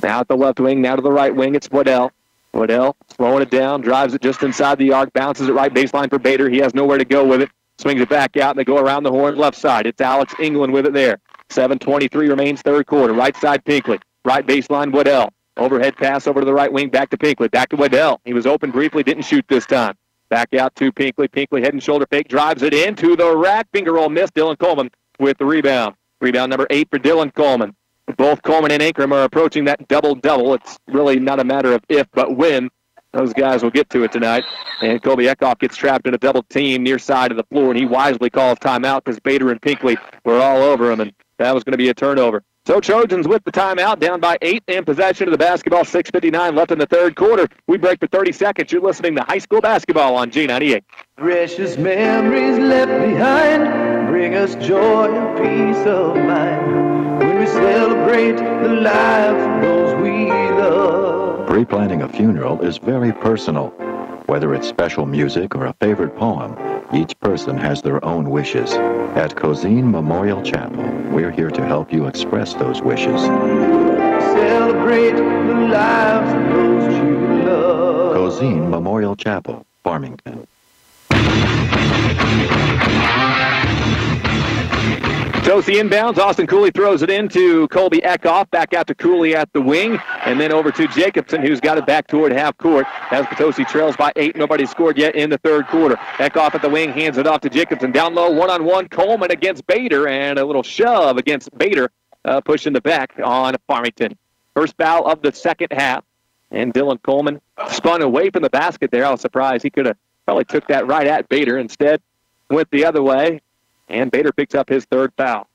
Now at the left wing. Now to the right wing, it's Waddell. Waddell slowing it down, drives it just inside the arc, bounces it right baseline for Bader. He has nowhere to go with it. Swings it back out, and they go around the horn left side. It's Alex England with it there. 7:23 remains third quarter. Right side, Pinkley. Right baseline, Waddell. Overhead pass over to the right wing, back to Pinkley. Back to Waddell. He was open briefly, didn't shoot this time. Back out to Pinkley. Pinkley head and shoulder fake, drives it into the rack. Finger roll miss. Dylan Coleman with the rebound. Rebound number 8 for Dylan Coleman. Both Coleman and Ankrum are approaching that double-double. It's really not a matter of if, but when. Those guys will get to it tonight. And Colby Eckhoff gets trapped in a double team near side of the floor, and he wisely calls timeout because Bader and Pinkley were all over him, and that was going to be a turnover. So Trojans with the timeout, down by 8 in possession of the basketball. 6:59 left in the third quarter. We break for 30 seconds. You're listening to high school basketball on G98. Precious memories left behind bring us joy and peace of mind when we celebrate the life of those we love. Pre-planning a funeral is very personal. Whether it's special music or a favorite poem, each person has their own wishes. At Cozine Memorial Chapel, we're here to help you express those wishes. Celebrate the lives of those you love. Cozine Memorial Chapel, Farmington. Potosi inbounds. Austin Cooley throws it into Colby Eckhoff. Back out to Cooley at the wing. And then over to Jacobson, who's got it back toward half court. As Potosi trails by 8. Nobody scored yet in the third quarter. Eckhoff at the wing, hands it off to Jacobson. Down low, one-on-one. Coleman against Bader. And a little shove against Bader, pushing the back on Farmington. First foul of the second half. And Dylan Coleman spun away from the basket there. I was surprised. He could have probably took that right at Bader. Instead, went the other way. And Bader picks up his third foul.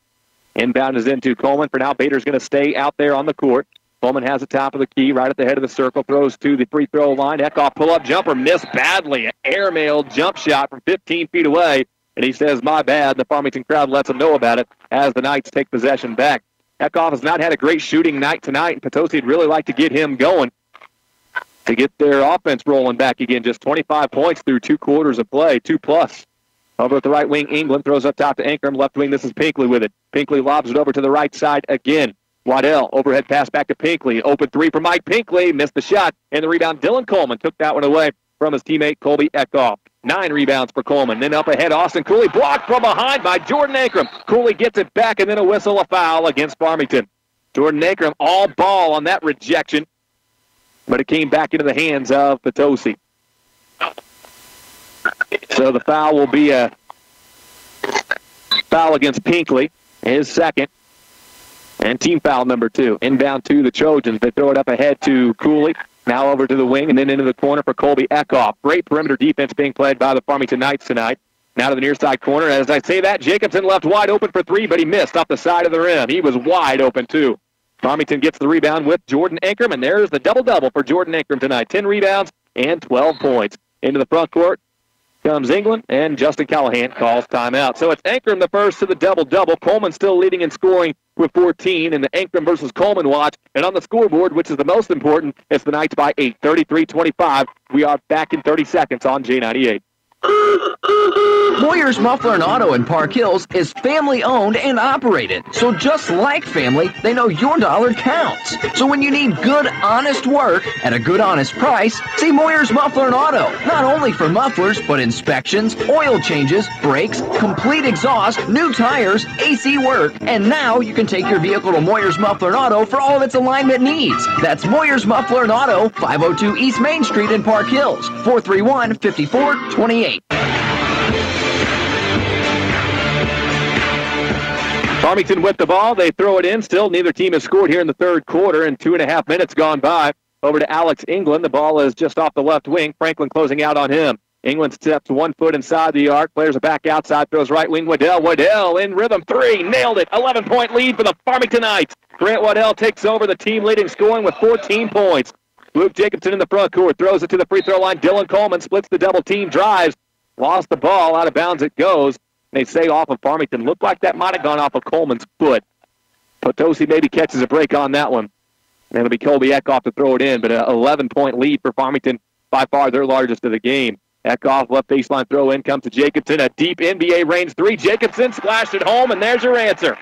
Inbound is into Coleman. For now, Bader's going to stay out there on the court. Coleman has the top of the key right at the head of the circle, throws to the free throw line. Eckhoff pull-up jumper, missed badly. An airmailed jump shot from 15 feet away. And he says, my bad. The Farmington crowd lets him know about it as the Knights take possession back. Eckhoff has not had a great shooting night tonight, and Potosi would really like to get him going to get their offense rolling back again. Just 25 points through 2 quarters of play, 2+. Over at the right wing, England throws up top to Ankrum. Left wing, this is Pinkley with it. Pinkley lobs it over to the right side again. Waddell, overhead pass back to Pinkley. Open three for Mike Pinkley. Missed the shot. And the rebound, Dylan Coleman took that one away from his teammate Colby Eckhoff. 9 rebounds for Coleman. Then up ahead, Austin Cooley blocked from behind by Jordan Ankrum. Cooley gets it back, and then a whistle, a foul against Farmington. Jordan Ankrum all ball on that rejection, but it came back into the hands of Potosi. So the foul will be a foul against Pinkley, his second, and team foul number 2. Inbound to the Trojans. They throw it up ahead to Cooley. Now over to the wing and then into the corner for Colby Eckhoff. Great perimeter defense being played by the Farmington Knights tonight. Now to the near side corner. As I say that, Jacobson left wide open for 3, but he missed off the side of the rim. He was wide open, too. Farmington gets the rebound with Jordan Ankrum, and there's the double-double for Jordan Ankrum tonight. 10 rebounds and 12 points. Into the front court comes England, and Justin Callahan calls timeout. So it's Ankrum the first to the double-double. Coleman still leading in scoring with 14 in the Ankrum versus Coleman watch. And on the scoreboard, which is the most important, it's the Knights by 8, 33-25. We are back in 30 seconds on J98. Moyer's Muffler and Auto in Park Hills is family-owned and operated. So just like family, they know your dollar counts. So when you need good, honest work at a good, honest price, see Moyer's Muffler and Auto. Not only for mufflers, but inspections, oil changes, brakes, complete exhaust, new tires, AC work. And now you can take your vehicle to Moyer's Muffler and Auto for all of its alignment needs. That's Moyer's Muffler and Auto, 502 East Main Street in Park Hills, 431-5428. Farmington with the ball. They throw it in. Still, neither team has scored here in the third quarter, and 2.5 minutes gone by. Over to Alex England. The ball is just off the left wing. Franklin closing out on him. England steps 1 foot inside the arc. Players are back outside. Throws right wing. Waddell in rhythm. 3. Nailed it. 11-point lead for the Farmington Knights. Grant Waddell takes over the team leading scoring with 14 points. Luke Jacobson in the front court. Throws it to the free throw line. Dylan Coleman splits the double team. Drives. Lost the ball. Out of bounds it goes. They say off of Farmington. Looked like that might have gone off of Coleman's foot. Potosi maybe catches a break on that one. And it'll be Colby Eckhoff to throw it in, but an 11-point lead for Farmington, by far their largest of the game. Eckhoff, left baseline throw in, comes to Jacobson. A deep NBA range 3. Jacobson splashed it home, and there's your answer.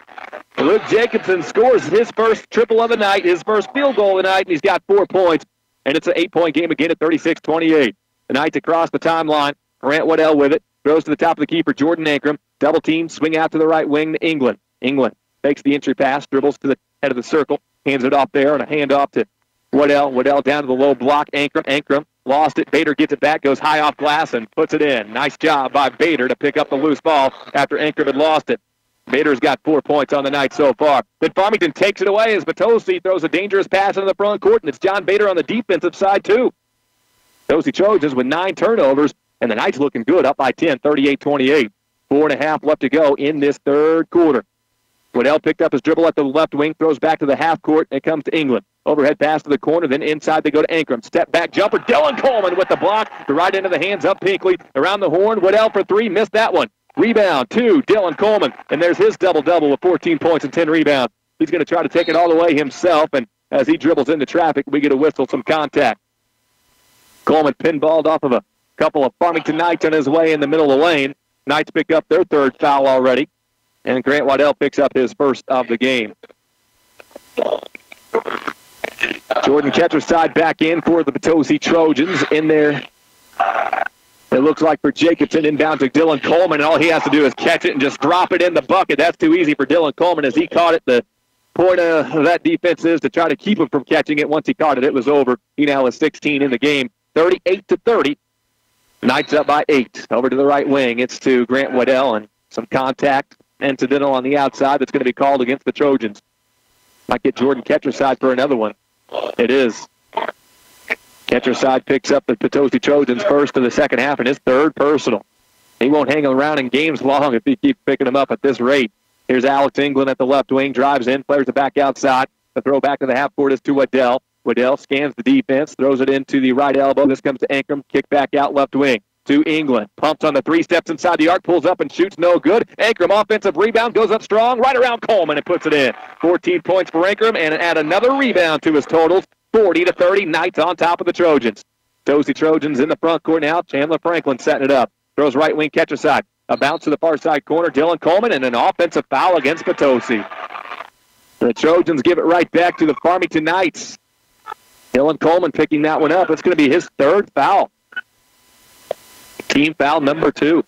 Luke Jacobson scores his first triple of the night, his first field goal of the night, and he's got 4 points. And it's an 8-point game again at 36-28. The Knights across the timeline. Grant Waddell with it. Throws to the top of the key for Jordan Ankrum. Double team, swing out to the right wing to England. England takes the entry pass, dribbles to the head of the circle, hands it off there, and a handoff to Waddell. Waddell down to the low block. Ankrum lost it. Bader gets it back, goes high off glass, and puts it in. Nice job by Bader to pick up the loose ball after Ankrum had lost it. Bader's got 4 points on the night so far. Then Farmington takes it away as Potosi throws a dangerous pass into the front court, and it's John Bader on the defensive side, too. Potosi Trojans with 9 turnovers, and the Knights looking good, up by 10, 38-28. 4.5 left to go in this third quarter. Waddell picked up his dribble at the left wing, throws back to the half court, and it comes to England. Overhead pass to the corner, then inside they go to Ankrum. Step back jumper, Dylan Coleman with the block, the right into the hands up Pinkley. Around the horn, Waddell for 3, missed that one. Rebound, 2, Dylan Coleman, and there's his double-double with 14 points and 10 rebounds. He's going to try to take it all the way himself, and as he dribbles into traffic, we get a whistle, some contact. Coleman pinballed off of a couple of Farmington Knights on his way in the middle of the lane. Knights pick up their third foul already, and Grant Waddell picks up his first of the game. Jordan Ketcherside back in for the Potosi Trojans in there. It looks like for Jacobson, inbound to Dylan Coleman, and all he has to do is catch it and just drop it in the bucket. That's too easy for Dylan Coleman as he caught it. The point of that defense is to try to keep him from catching it. Once he caught it, it was over. He now has 16 in the game, 38-30. Knights up by 8. Over to the right wing. It's to Grant Waddell, and some contact incidental on the outside that's going to be called against the Trojans. Might get Jordan Ketcherside for another one. It is. Ketcherside picks up the Potosi Trojans first in the second half and his third personal. He won't hang around in games long if he keeps picking them up at this rate. Here's Alex England at the left wing, drives in, players it back outside. The throw back to the half court is to Waddell. Waddell scans the defense, throws it into the right elbow. This comes to Ankrum. Kick back out left wing to England. Pumps on the three, steps inside the arc, pulls up and shoots no good. Ankrum, offensive rebound, goes up strong, right around Coleman and puts it in. 14 points for Ankrum and add another rebound to his totals. 40-30, Knights on top of the Trojans. Potosi Trojans in the front court now. Chandler Franklin setting it up. Throws right wing, catcher side. A bounce to the far side corner. Dylan Coleman and an offensive foul against Potosi. The Trojans give it right back to the Farmington Knights. Dylan Coleman picking that one up. It's going to be his third foul. Team foul number 2.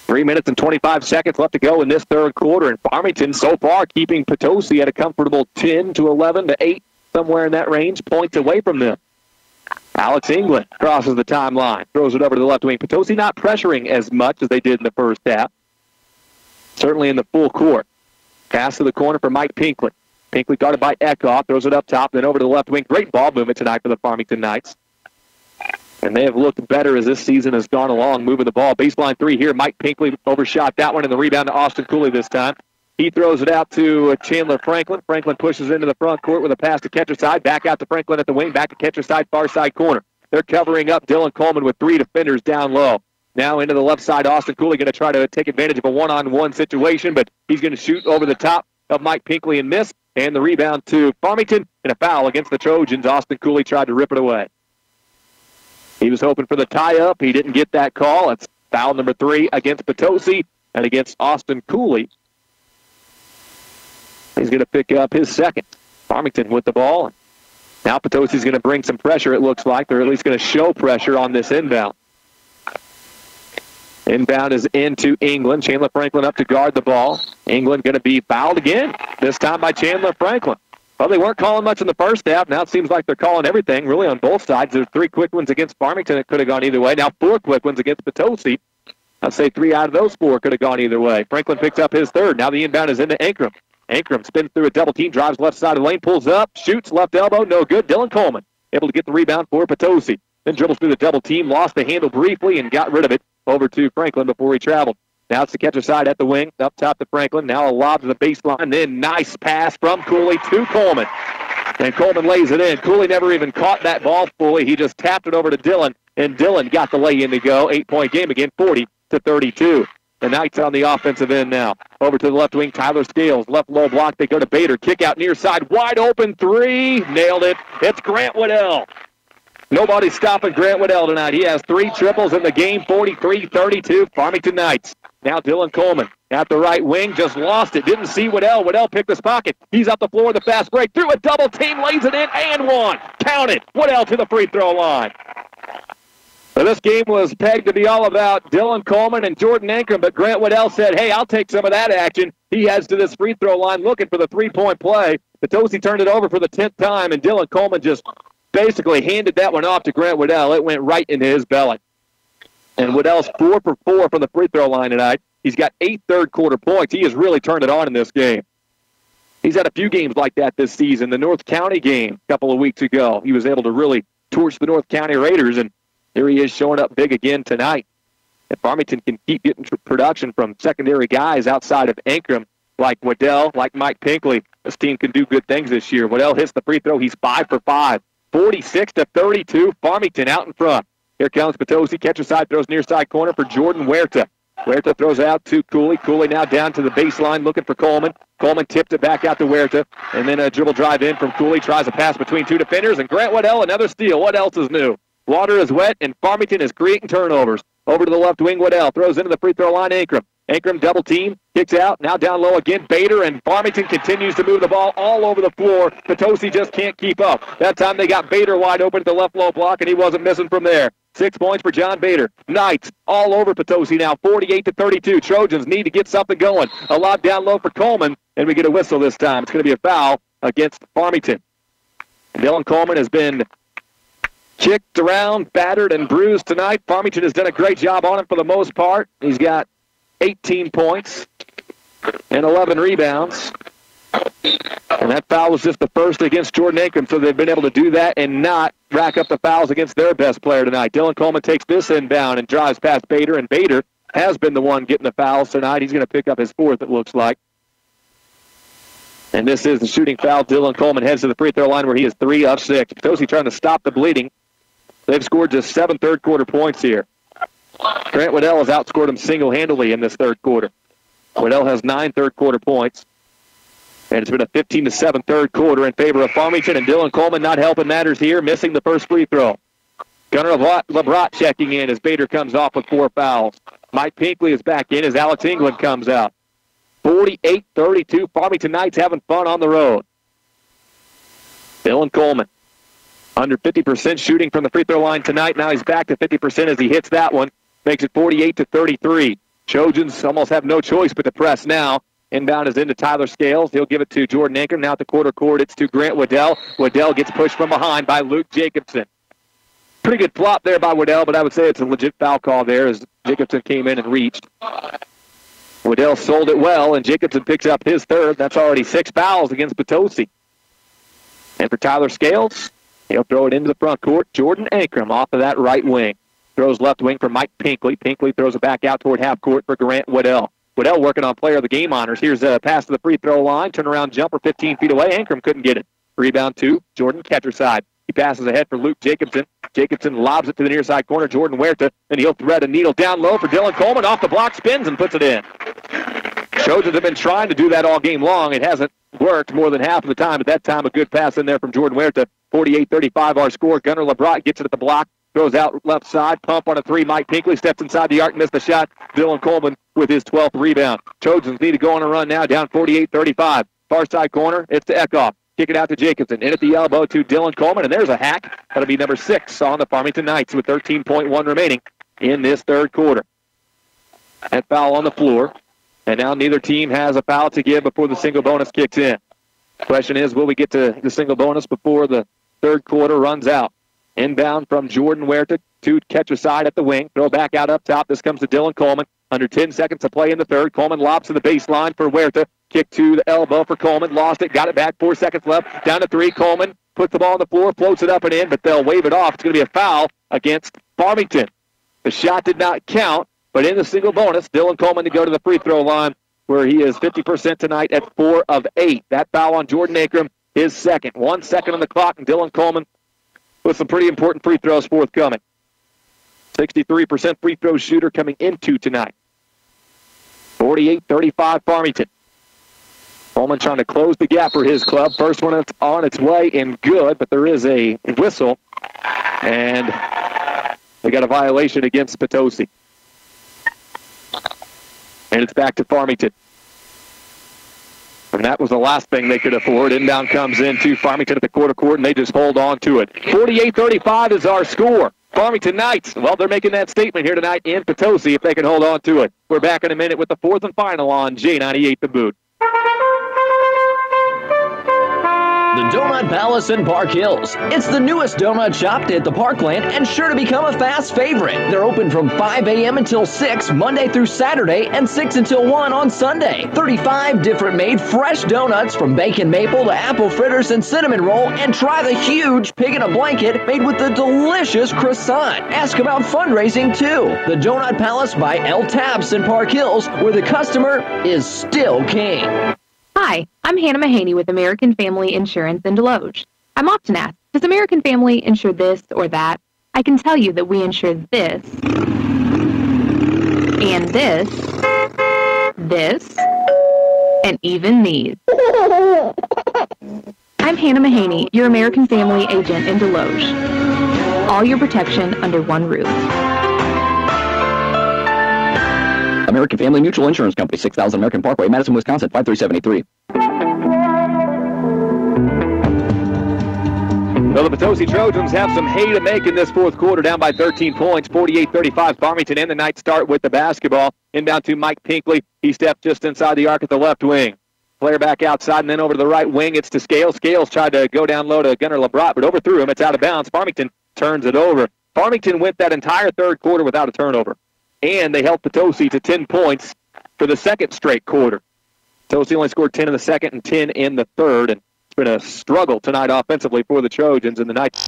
3 minutes and 25 seconds left to go in this third quarter. And Farmington so far keeping Potosi at a comfortable 10 to 11 to 8, somewhere in that range, points away from them. Alex England crosses the timeline, throws it over to the left wing. Potosi not pressuring as much as they did in the first half. Certainly in the full court. Pass to the corner for Mike Pinkley. Pinkley guarded by Eckhoff, throws it up top, then over to the left wing. Great ball movement tonight for the Farmington Knights. And they have looked better as this season has gone along, moving the ball. Baseline 3 here. Mike Pinkley overshot that one, and the rebound to Austin Cooley this time. He throws it out to Chandler Franklin. Franklin pushes into the front court with a pass to catcher side. Back out to Franklin at the wing. Back to catcher side, far side corner. They're covering up Dylan Coleman with 3 defenders down low. Now into the left side, Austin Cooley going to try to take advantage of a one-on-one situation, but he's going to shoot over the top of Mike Pinkley and miss. And the rebound to Farmington and a foul against the Trojans. Austin Cooley tried to rip it away. He was hoping for the tie-up. He didn't get that call. It's foul number 3 against Potosi and against Austin Cooley. He's going to pick up his second. Farmington with the ball. Now Potosi's going to bring some pressure, it looks like. They're at least going to show pressure on this inbound. Inbound is into England. Chandler Franklin up to guard the ball. England going to be fouled again, this time by Chandler Franklin. Well, they weren't calling much in the first half. Now it seems like they're calling everything, really, on both sides. There's 3 quick ones against Farmington. It could have gone either way. Now 4 quick ones against Potosi. I'd say 3 out of those 4 could have gone either way. Franklin picks up his third. Now the inbound is into Ankrum. Ankrum spins through a double team, drives left side of the lane, pulls up, shoots left elbow, no good. Dylan Coleman able to get the rebound for Potosi. Then dribbles through the double team, lost the handle briefly, and got rid of it over to Franklin before he traveled. Now it's the catcher side at the wing, up top to Franklin. Now a lob to the baseline, then nice pass from Cooley to Coleman. And Coleman lays it in. Cooley never even caught that ball fully. He just tapped it over to Dylan, and Dylan got the lay-in to go. 8-point game again, 40-32. The Knights on the offensive end now. Over to the left wing, Tyler Scales. Left low block, they go to Bader. Kick out near side, wide open 3. Nailed it. It's Grant Waddell. Nobody's stopping Grant Waddell tonight. He has 3 triples in the game, 43-32, Farmington Knights. Now Dylan Coleman at the right wing, just lost it. Didn't see Waddell. Waddell picked his pocket. He's up the floor with a fast break. Through a double team, lays it in, and one. Count it. Waddell to the free throw line. So this game was pegged to be all about Dylan Coleman and Jordan Ankrum, but Grant Waddell said, hey, I'll take some of that action. He heads to this free throw line looking for the 3-point play. Potosi turned it over for the 10th time, and Dylan Coleman just basically handed that one off to Grant Waddell. It went right into his belly. And Waddell's 4 for 4 from the free throw line tonight. He's got 8 third-quarter points. He has really turned it on in this game. He's had a few games like that this season. The North County game a couple of weeks ago, he was able to really torch the North County Raiders, and here he is showing up big again tonight. If Farmington can keep getting production from secondary guys outside of Ankrum, like Waddell, like Mike Pinkley, this team can do good things this year. Waddell hits the free throw. He's 5 for 5. 46-32, Farmington out in front. Here comes Potosi. Catcher side, throws near side corner for Jordan Huerta. Huerta throws out to Cooley. Cooley now down to the baseline looking for Coleman. Coleman tipped it back out to Huerta. And then a dribble drive in from Cooley. Tries a pass between 2 defenders. And Grant Waddell, another steal. What else is new? Water is wet, and Farmington is creating turnovers. Over to the left wing, Waddell throws into the free throw line, Ankrum. Ankrum double team, kicks out, now down low again, Bader, and Farmington continues to move the ball all over the floor. Potosi just can't keep up. That time they got Bader wide open at the left low block, and he wasn't missing from there. 6 points for John Bader. Knights all over Potosi now, 48-32. Trojans need to get something going. A lob down low for Coleman, and we get a whistle this time. It's going to be a foul against Farmington. Dylan Coleman has been kicked around, battered, and bruised tonight. Farmington has done a great job on him for the most part. He's got 18 points and 11 rebounds. And that foul was just the first against Jordan Ankrum, so they've been able to do that and not rack up the fouls against their best player tonight. Dylan Coleman takes this inbound and drives past Bader, and Bader has been the one getting the fouls tonight. He's going to pick up his 4th, it looks like. And this is the shooting foul. Dylan Coleman heads to the free throw line where he is 3 of 6. Potosi trying to stop the bleeding. They've scored just 7 third-quarter points here. Grant Waddell has outscored him single-handedly in this third quarter. Waddell has 9 third-quarter points. And it's been a 15-7 third quarter in favor of Farmington, and Dylan Coleman not helping matters here, missing the first free throw. Gunnar LeBrat checking in as Bader comes off with 4 fouls. Mike Pinkley is back in as Alex England comes out. 48-32, Farmington Knights having fun on the road. Dylan Coleman, under 50% shooting from the free throw line tonight. Now he's back to 50% as he hits that one. Makes it 48-33. Trojans almost have no choice but to press now. Inbound is into Tyler Scales. He'll give it to Jordan Ankrum. Now at the quarter court, it's to Grant Waddell. Waddell gets pushed from behind by Luke Jacobson. Pretty good flop there by Waddell, but I would say it's a legit foul call there as Jacobson came in and reached. Waddell sold it well, and Jacobson picks up his third. That's already 6 fouls against Potosi. And for Tyler Scales, he'll throw it into the front court. Jordan Ankrum off of that right wing. Throws left wing for Mike Pinkley. Pinkley throws it back out toward half court for Grant Waddell. Waddell working on player of the game honors. Here's a pass to the free throw line. Turnaround jumper 15 feet away. Ankrum couldn't get it. Rebound to Jordan Ketcherside. He passes ahead for Luke Jacobson. Jacobson lobs it to the near side corner. Jordan Huerta. Then he'll thread a needle down low for Dylan Coleman. Off the block, spins and puts it in. Trojans have been trying to do that all game long. It hasn't worked more than half of the time. At that time, a good pass in there from Jordan Huerta. 48-35 our score. Gunnar LeBrat gets it at the block. Throws out left side. Pump on a 3. Mike Pinkley steps inside the arc. Missed the shot. Dylan Coleman with his 12th rebound. Trojans need to go on a run now. Down 48-35. Far side corner. It's to Eckhoff. Kick it out to Jacobson. In at the elbow to Dylan Coleman. And there's a hack. That'll be number 6 on the Farmington Knights with 13.1 remaining in this third quarter. And foul on the floor. And now neither team has a foul to give before the single bonus kicks in. Question is, will we get to the single bonus before the third quarter runs out? Inbound from Jordan Huerta to Ketcherside at the wing. Throw back out up top. This comes to Dylan Coleman. Under 10 seconds to play in the third. Coleman lobs to the baseline for Huerta. Kick to the elbow for Coleman. Lost it. Got it back. 4 seconds left. Down to 3. Coleman puts the ball on the floor. Floats it up and in, but they'll wave it off. It's going to be a foul against Farmington. The shot did not count, but in the single bonus, Dylan Coleman to go to the free throw line where he is 50% tonight at 4 of 8. That foul on Jordan Ankrum is second. 1 second on the clock, and Dylan Coleman with some pretty important free throws forthcoming. 63% free throw shooter coming into tonight. 48-35 Farmington. Coleman trying to close the gap for his club. First one on its way and good, but there is a whistle. And they got a violation against Potosi. And it's back to Farmington. And that was the last thing they could afford. Inbound comes in to Farmington at the quarter court, and they just hold on to it. 48-35 is our score. Farmington Knights, well, they're making that statement here tonight in Potosi if they can hold on to it. We're back in a minute with the fourth and final on J98 The Boot. The Donut Palace in Park Hills. It's the newest donut shop to hit the Parkland and sure to become a fast favorite. They're open from 5 a.m. until 6 Monday through Saturday and 6 until 1 on Sunday. 35 different made fresh donuts from bacon maple to apple fritters and cinnamon roll, and try the huge pig in a blanket made with the delicious croissant. Ask about fundraising too. The Donut Palace by El Taps in Park Hills, where the customer is still king. Hi, I'm Hannah Mahaney with American Family Insurance in Deloge. I'm often asked, does American Family insure this or that? I can tell you that we insure this, and this, and even these. I'm Hannah Mahaney, your American Family agent in Deloge. All your protection under one roof. American Family Mutual Insurance Company, 6000 American Parkway, Madison, Wisconsin, 5373. Well, the Potosi Trojans have some hay to make in this fourth quarter, down by 13 points, 48-35. Farmington and the Knights start with the basketball. Inbound to Mike Pinkley. He stepped just inside the arc at the left wing. Player back outside and then over to the right wing. It's to Scales. Scales tried to go down low to Gunnar LeBrat, but overthrew him. It's out of bounds. Farmington turns it over. Farmington went that entire third quarter without a turnover. And they held Potosi to 10 points for the second straight quarter. Potosi only scored 10 in the second and 10 in the third. And it's been a struggle tonight offensively for the Trojans and the Knights.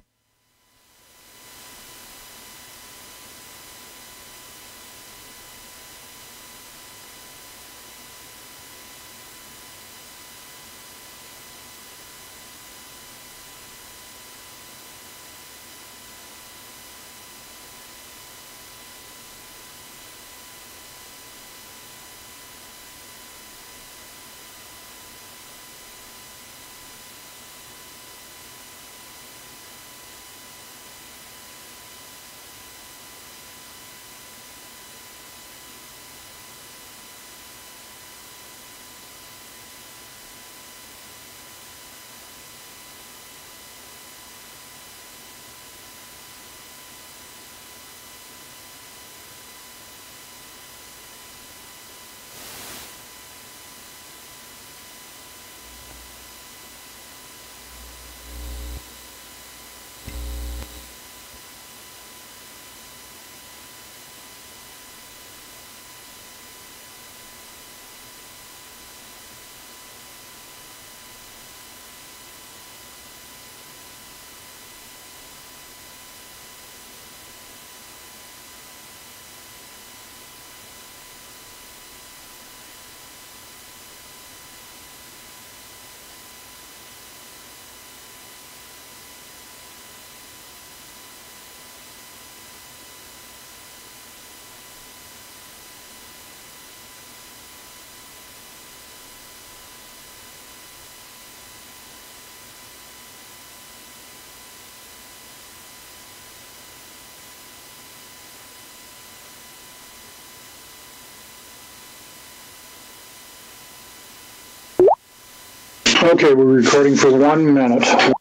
Okay, we're recording for 1 minute.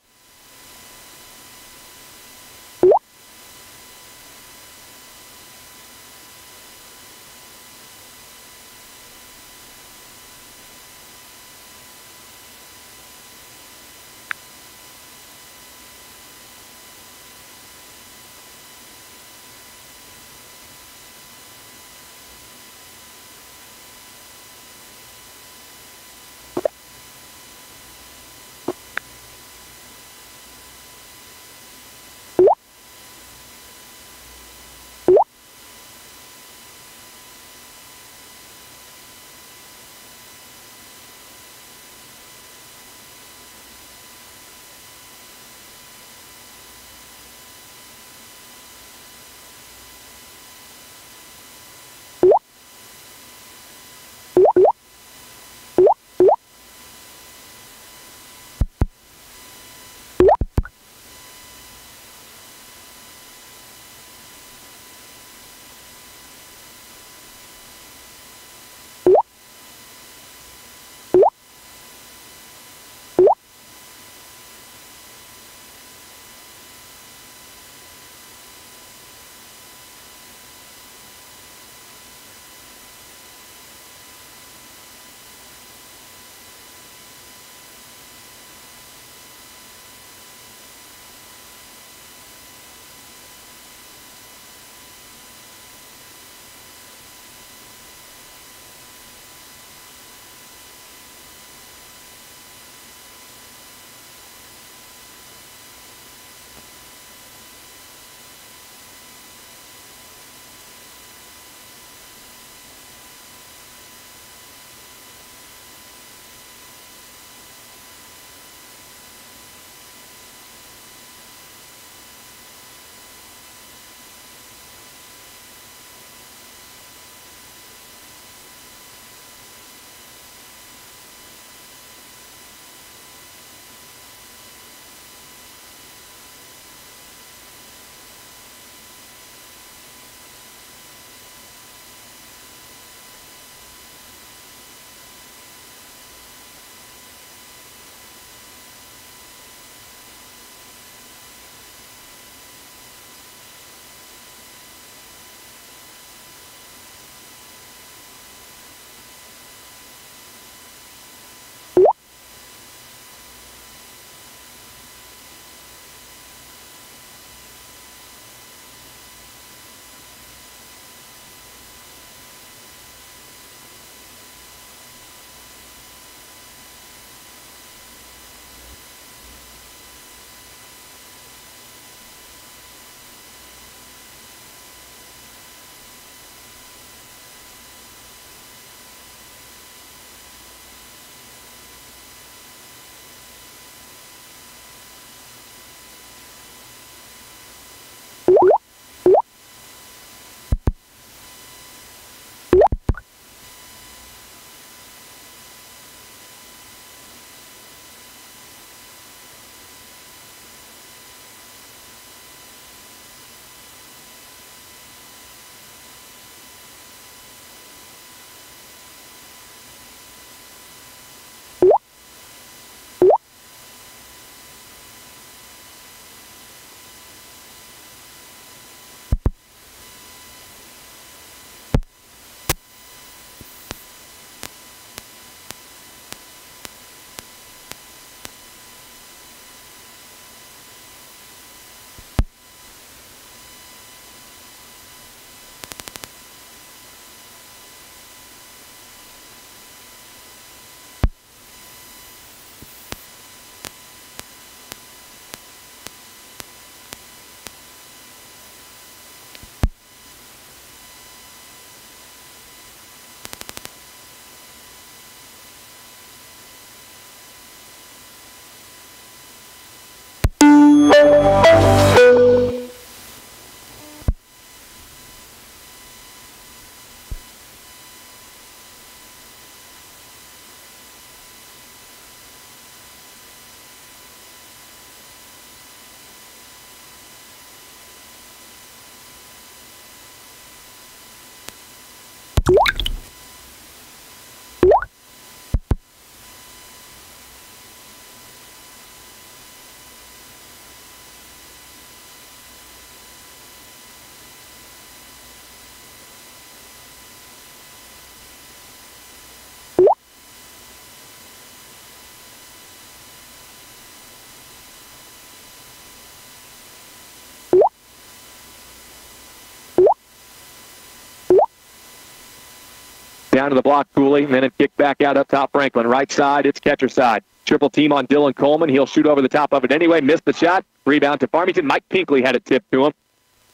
down to the block, Cooley, and then it kicked back out up top, Franklin. Right side, it's catcher side. Triple team on Dylan Coleman. He'll shoot over the top of it anyway. Missed the shot. Rebound to Farmington. Mike Pinkley had it tipped to him.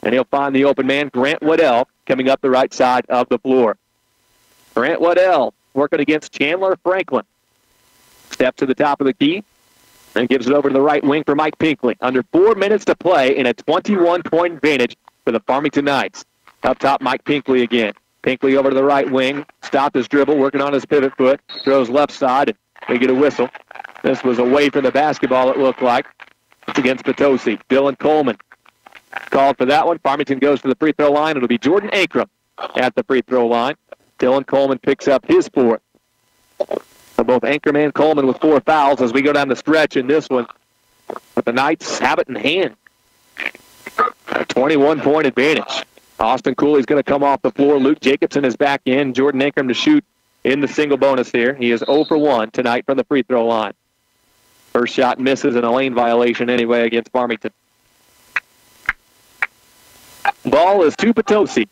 And he'll find the open man, Grant Waddell, coming up the right side of the floor. Grant Waddell working against Chandler Franklin. Step to the top of the key and gives it over to the right wing for Mike Pinkley. Under 4 minutes to play in a 21-point advantage for the Farmington Knights. Up top, Mike Pinkley again. Pinkley over to the right wing. Stopped his dribble, working on his pivot foot. Throws left side, and they get a whistle. This was away from the basketball, it looked like. It's against Potosi. Dylan Coleman called for that one. Farmington goes to the free throw line. It'll be Jordan Ankrum at the free throw line. Dylan Coleman picks up his fourth. So both Ankrum and Coleman with 4 fouls as we go down the stretch in this one. But the Knights have it in hand. A 21-point advantage. Austin Cooley's going to come off the floor. Luke Jacobson is back in. Jordan Ankrum to shoot in the single bonus here. He is 0 for 1 tonight from the free throw line. First shot misses in a lane violation anyway against Farmington. Ball is to Potosi.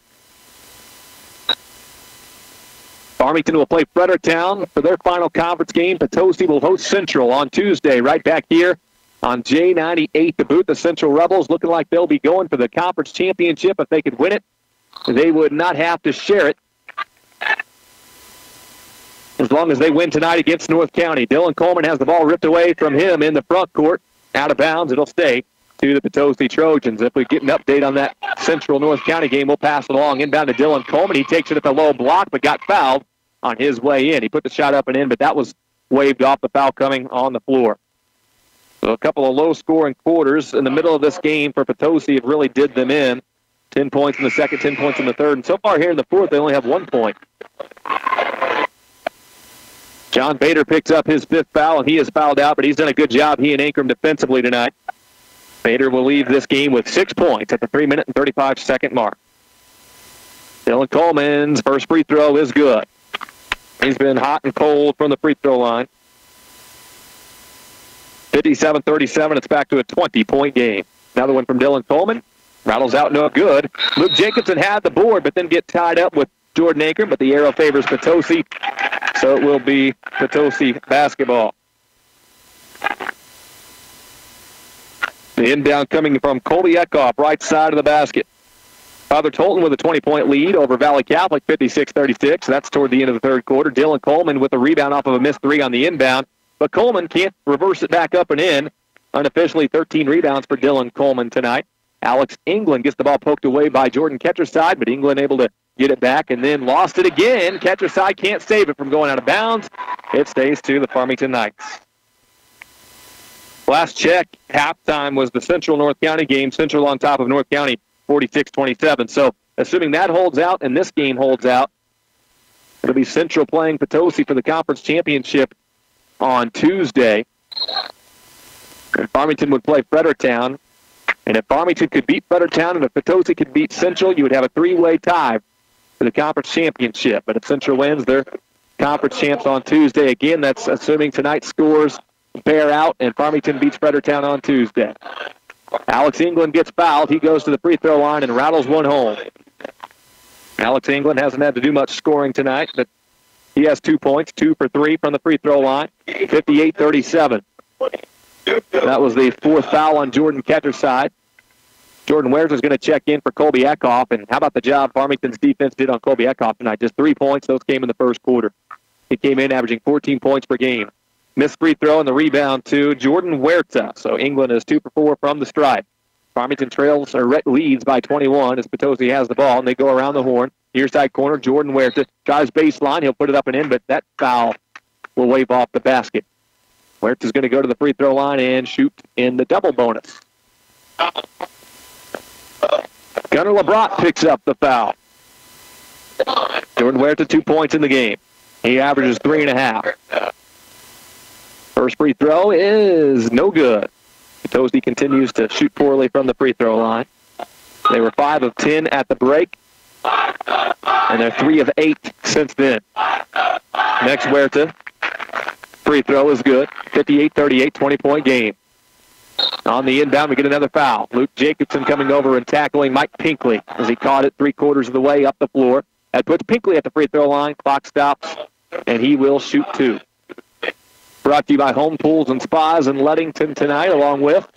Farmington will play Fredericktown for their final conference game. Potosi will host Central on Tuesday right back here on J98 to boot. The Central Rebels looking like they'll be going for the conference championship. If they could win it, they would not have to share it as long as they win tonight against North County. Dylan Coleman has the ball ripped away from him in the front court. Out of bounds, it'll stay to the Potosi Trojans. If we get an update on that Central North County game, we'll pass it along. Inbound to Dylan Coleman. He takes it at the low block, but got fouled on his way in. He put the shot up and in, but that was waved off, the foul coming on the floor. So a couple of low-scoring quarters in the middle of this game for Potosi. It really did them in. 10 points in the second, 10 points in the third. And so far here in the fourth, they only have 1 point. John Bader picks up his 5th foul, and he is fouled out, but he's done a good job, he and Ankrum, defensively tonight. Bader will leave this game with 6 points at the 3-minute and 35-second mark. Dylan Coleman's first free throw is good. He's been hot and cold from the free throw line. 57-37, it's back to a 20-point game. Another one from Dylan Coleman. Rattles out, no good. Luke Jacobson had the board, but then get tied up with Jordan Ankrum, but the arrow favors Potosi, so it will be Potosi basketball. The inbound coming from Colby Eckhoff, right side of the basket. Father Tolton with a 20-point lead over Valley Catholic, 56-36. That's toward the end of the third quarter. Dylan Coleman with a rebound off of a missed 3 on the inbound, but Coleman can't reverse it back up and in. Unofficially, 13 rebounds for Dylan Coleman tonight. Alex England gets the ball poked away by Jordan Ketcherside, but England able to get it back and then lost it again. Ketcherside can't save it from going out of bounds. It stays to the Farmington Knights. Last check, halftime was the Central North County game. Central on top of North County, 46-27. So assuming that holds out and this game holds out, it'll be Central playing Potosi for the conference championship on Tuesday. And Farmington would play Fredericktown. And if Farmington could beat Fredericktown and if Potosi could beat Central, you would have a 3-way tie for the conference championship. But if Central wins, they're conference champs on Tuesday. Again, that's assuming tonight's scores bear out and Farmington beats Fredericktown on Tuesday. Alex England gets fouled. He goes to the free throw line and rattles one home. Alex England hasn't had to do much scoring tonight, but he has 2 points, 2 for 3 from the free throw line, 58-37. That was the 4th foul on Jordan Ketcherside. Jordan Wares is going to check in for Colby Eckhoff, and how about the job Farmington's defense did on Colby Eckhoff tonight? Just 3 points. Those came in the first quarter. He came in averaging 14 points per game. Missed free throw and the rebound to Jordan Huerta. So England is 2 for 4 from the stripe. Farmington trails or leads by 21 as Potosi has the ball, and they go around the horn. Near side corner, Jordan Huerta drives baseline. He'll put it up and in, but that foul will wave off the basket. Huerta's going to go to the free throw line and shoot in the double bonus. Gunnar LeBron picks up the foul. Jordan Huerta 2 points in the game. He averages 3.5. First free throw is no good. Potosi continues to shoot poorly from the free throw line. They were 5 of 10 at the break, and they're 3 of 8 since then. Next Huerta. Free throw is good. 58-38, 20-point game. On the inbound, we get another foul. Luke Jacobson coming over and tackling Mike Pinkley as he caught it 3/4 of the way up the floor. That puts Pinkley at the free throw line. Clock stops, and he will shoot 2. Brought to you by Home Pools and Spas in Leadington tonight, along with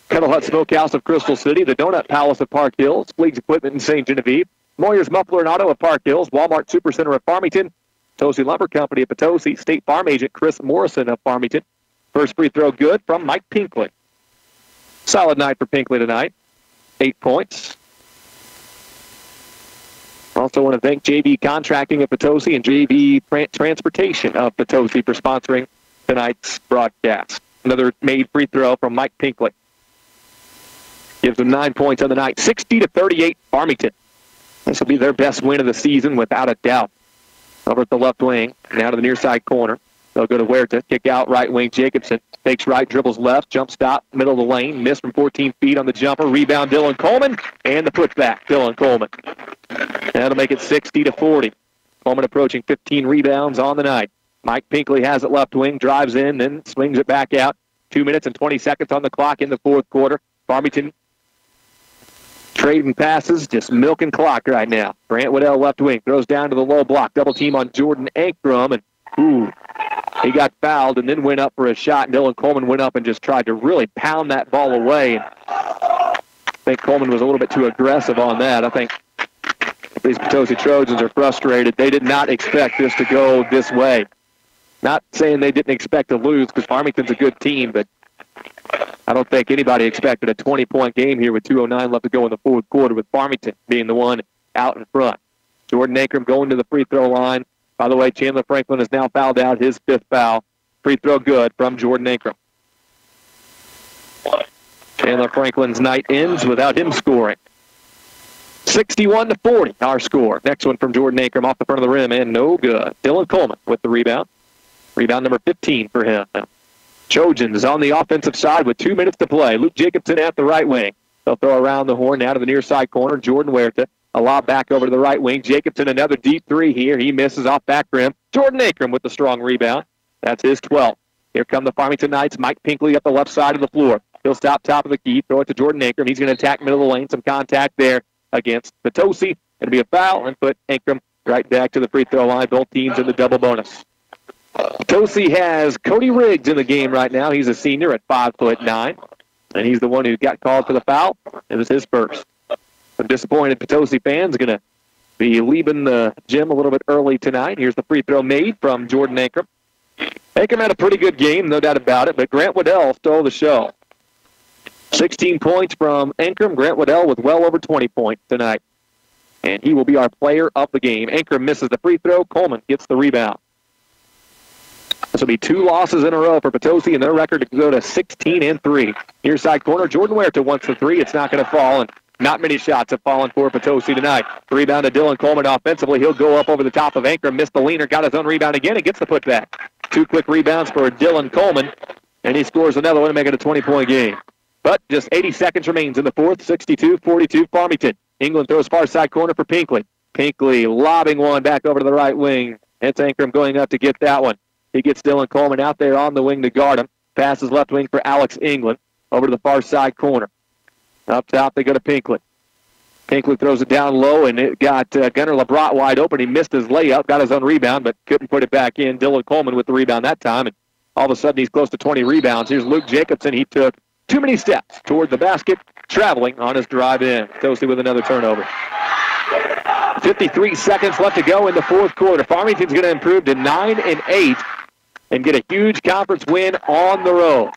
Kettle Hut Smokehouse of Crystal City, the Donut Palace of Park Hills, Fleeg's Equipment in St. Genevieve, Moyer's Muffler and Auto of Park Hills, Walmart Supercenter of Farmington, Potosi Lumber Company of Potosi, State Farm Agent Chris Morrison of Farmington. First free throw good from Mike Pinkley. Solid night for Pinkley tonight. 8 points. Also want to thank JV Contracting of Potosi and JV Transportation of Potosi for sponsoring tonight's broadcast. Another made free throw from Mike Pinkley. Gives them 9 points on the night. 60-38 Farmington. This will be their best win of the season without a doubt. Over at the left wing, now to the near side corner. They'll go to Huerta, kick out right wing Jacobson. Takes right, dribbles left, jump stop, middle of the lane. Missed from 14 feet on the jumper. Rebound Dylan Coleman, and the putback, Dylan Coleman. That'll make it 60-40. Coleman approaching 15 rebounds on the night. Mike Pinkley has it left wing, drives in, then swings it back out. 2 minutes and 20 seconds on the clock in the fourth quarter. Farmington trading passes, just milking clock right now. Grant Waddell left wing, throws down to the low block. Double team on Jordan Ankrum, and he got fouled and then went up for a shot. Dylan Coleman went up and just tried to really pound that ball away. I think Coleman was a little bit too aggressive on that. I think these Potosi Trojans are frustrated. They did not expect this to go this way. Not saying they didn't expect to lose, because Farmington's a good team, but I don't think anybody expected a 20-point game here with 2:09 left to go in the fourth quarter, with Farmington being the one out in front. Jordan Ankrum going to the free throw line. By the way, Chandler Franklin has now fouled out his 5th foul. Free throw good from Jordan Ankrum. Chandler Franklin's night ends without him scoring. 61-40, our score. Next one from Jordan Ankrum off the front of the rim, and no good. Dylan Coleman with the rebound. Rebound number 15 for him. Trojans on the offensive side with 2 minutes to play. Luke Jacobson at the right wing. They'll throw around the horn now to the near side corner. Jordan Huerta. A lob back over to the right wing. Jacobson, another deep 3 here. He misses off back rim. Jordan Ankrum with the strong rebound. That's his 12th. Here come the Farmington Knights. Mike Pinkley up the left side of the floor. He'll stop top of the key, throw it to Jordan Ankrum. He's going to attack middle of the lane. Some contact there against Potosi. It'll be a foul and put Ankrum right back to the free throw line. Both teams in the double bonus. Potosi has Cody Riggs in the game right now. He's a senior at 5'9", and he's the one who got called for the foul. It was his first. Some disappointed Potosi fans going to be leaving the gym a little bit early tonight. Here's the free throw made from Jordan Ankrum. Ankrum had a pretty good game, no doubt about it, but Grant Waddell stole the show. 16 points from Ankrum. Grant Waddell with well over 20 points tonight, and he will be our player of the game. Ankrum misses the free throw. Coleman gets the rebound. This will be 2 losses in a row for Potosi, and their record to go to 16-3. Near side corner, Jordan Huerta wants the 3. It's not going to fall, and not many shots have fallen for Potosi tonight. Rebound to Dylan Coleman offensively. He'll go up over the top of Ankrum, missed the leaner, got his own rebound again, and gets the putback. 2 quick rebounds for Dylan Coleman, and he scores another one to make it a 20-point game. But just 80 seconds remains in the fourth. 62-42 Farmington. England throws far side corner for Pinkley. Pinkley lobbing one back over to the right wing. It's Ankrum going up to get that one. He gets Dylan Coleman out there on the wing to guard him. Passes left wing for Alex England over to the far side corner. Up top, they go to Pinkley. Pinkley throws it down low, and it got Gunnar LeBrot wide open. He missed his layup, got his own rebound, but couldn't put it back in. Dylan Coleman with the rebound that time, and all of a sudden he's close to 20 rebounds. Here's Luke Jacobson. He took too many steps toward the basket, traveling on his drive in. Potosi with another turnover. 53 seconds left to go in the fourth quarter. Farmington's going to improve to 9-8 and get a huge conference win on the road.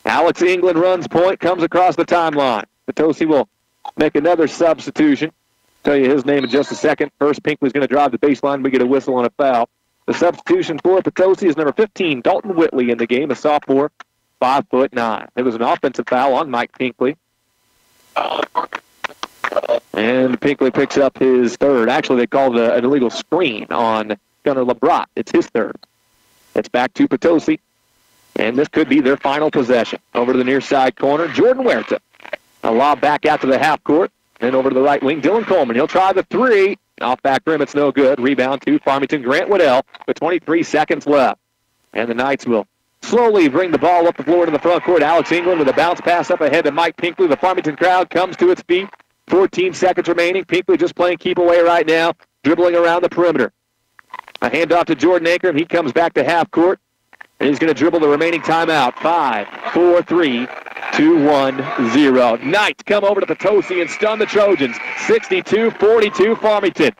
Alex England runs point, comes across the timeline. Potosi will make another substitution. I'll tell you his name in just a second. First, Pinkley's going to drive the baseline. We get a whistle on a foul. The substitution for Potosi is number 15, Dalton Whitley in the game, a sophomore, 5'9". It was an offensive foul on Mike Pinkley. And Pinkley picks up his 3rd. Actually, they called an illegal screen on Gunnar LeBrot. It's his 3rd. It's back to Potosi, and this could be their final possession. Over to the near side corner, Jordan Huerta. A lob back out to the half court, and over to the right wing, Dylan Coleman. He'll try the 3. Off back rim, it's no good. Rebound to Farmington, Grant Waddell with 23 seconds left. And the Knights will slowly bring the ball up the floor to the front court. Alex England with a bounce pass up ahead to Mike Pinkley. The Farmington crowd comes to its feet. 14 seconds remaining. Pinkley just playing keep away right now. dribbling around the perimeter. A handoff to Jordan Ankrum. He comes back to half court, and he's going to dribble the remaining timeout. 5, 4, 3, 2, 1, 0. Knights come over to Potosi and stun the Trojans. 62-42 Farmington.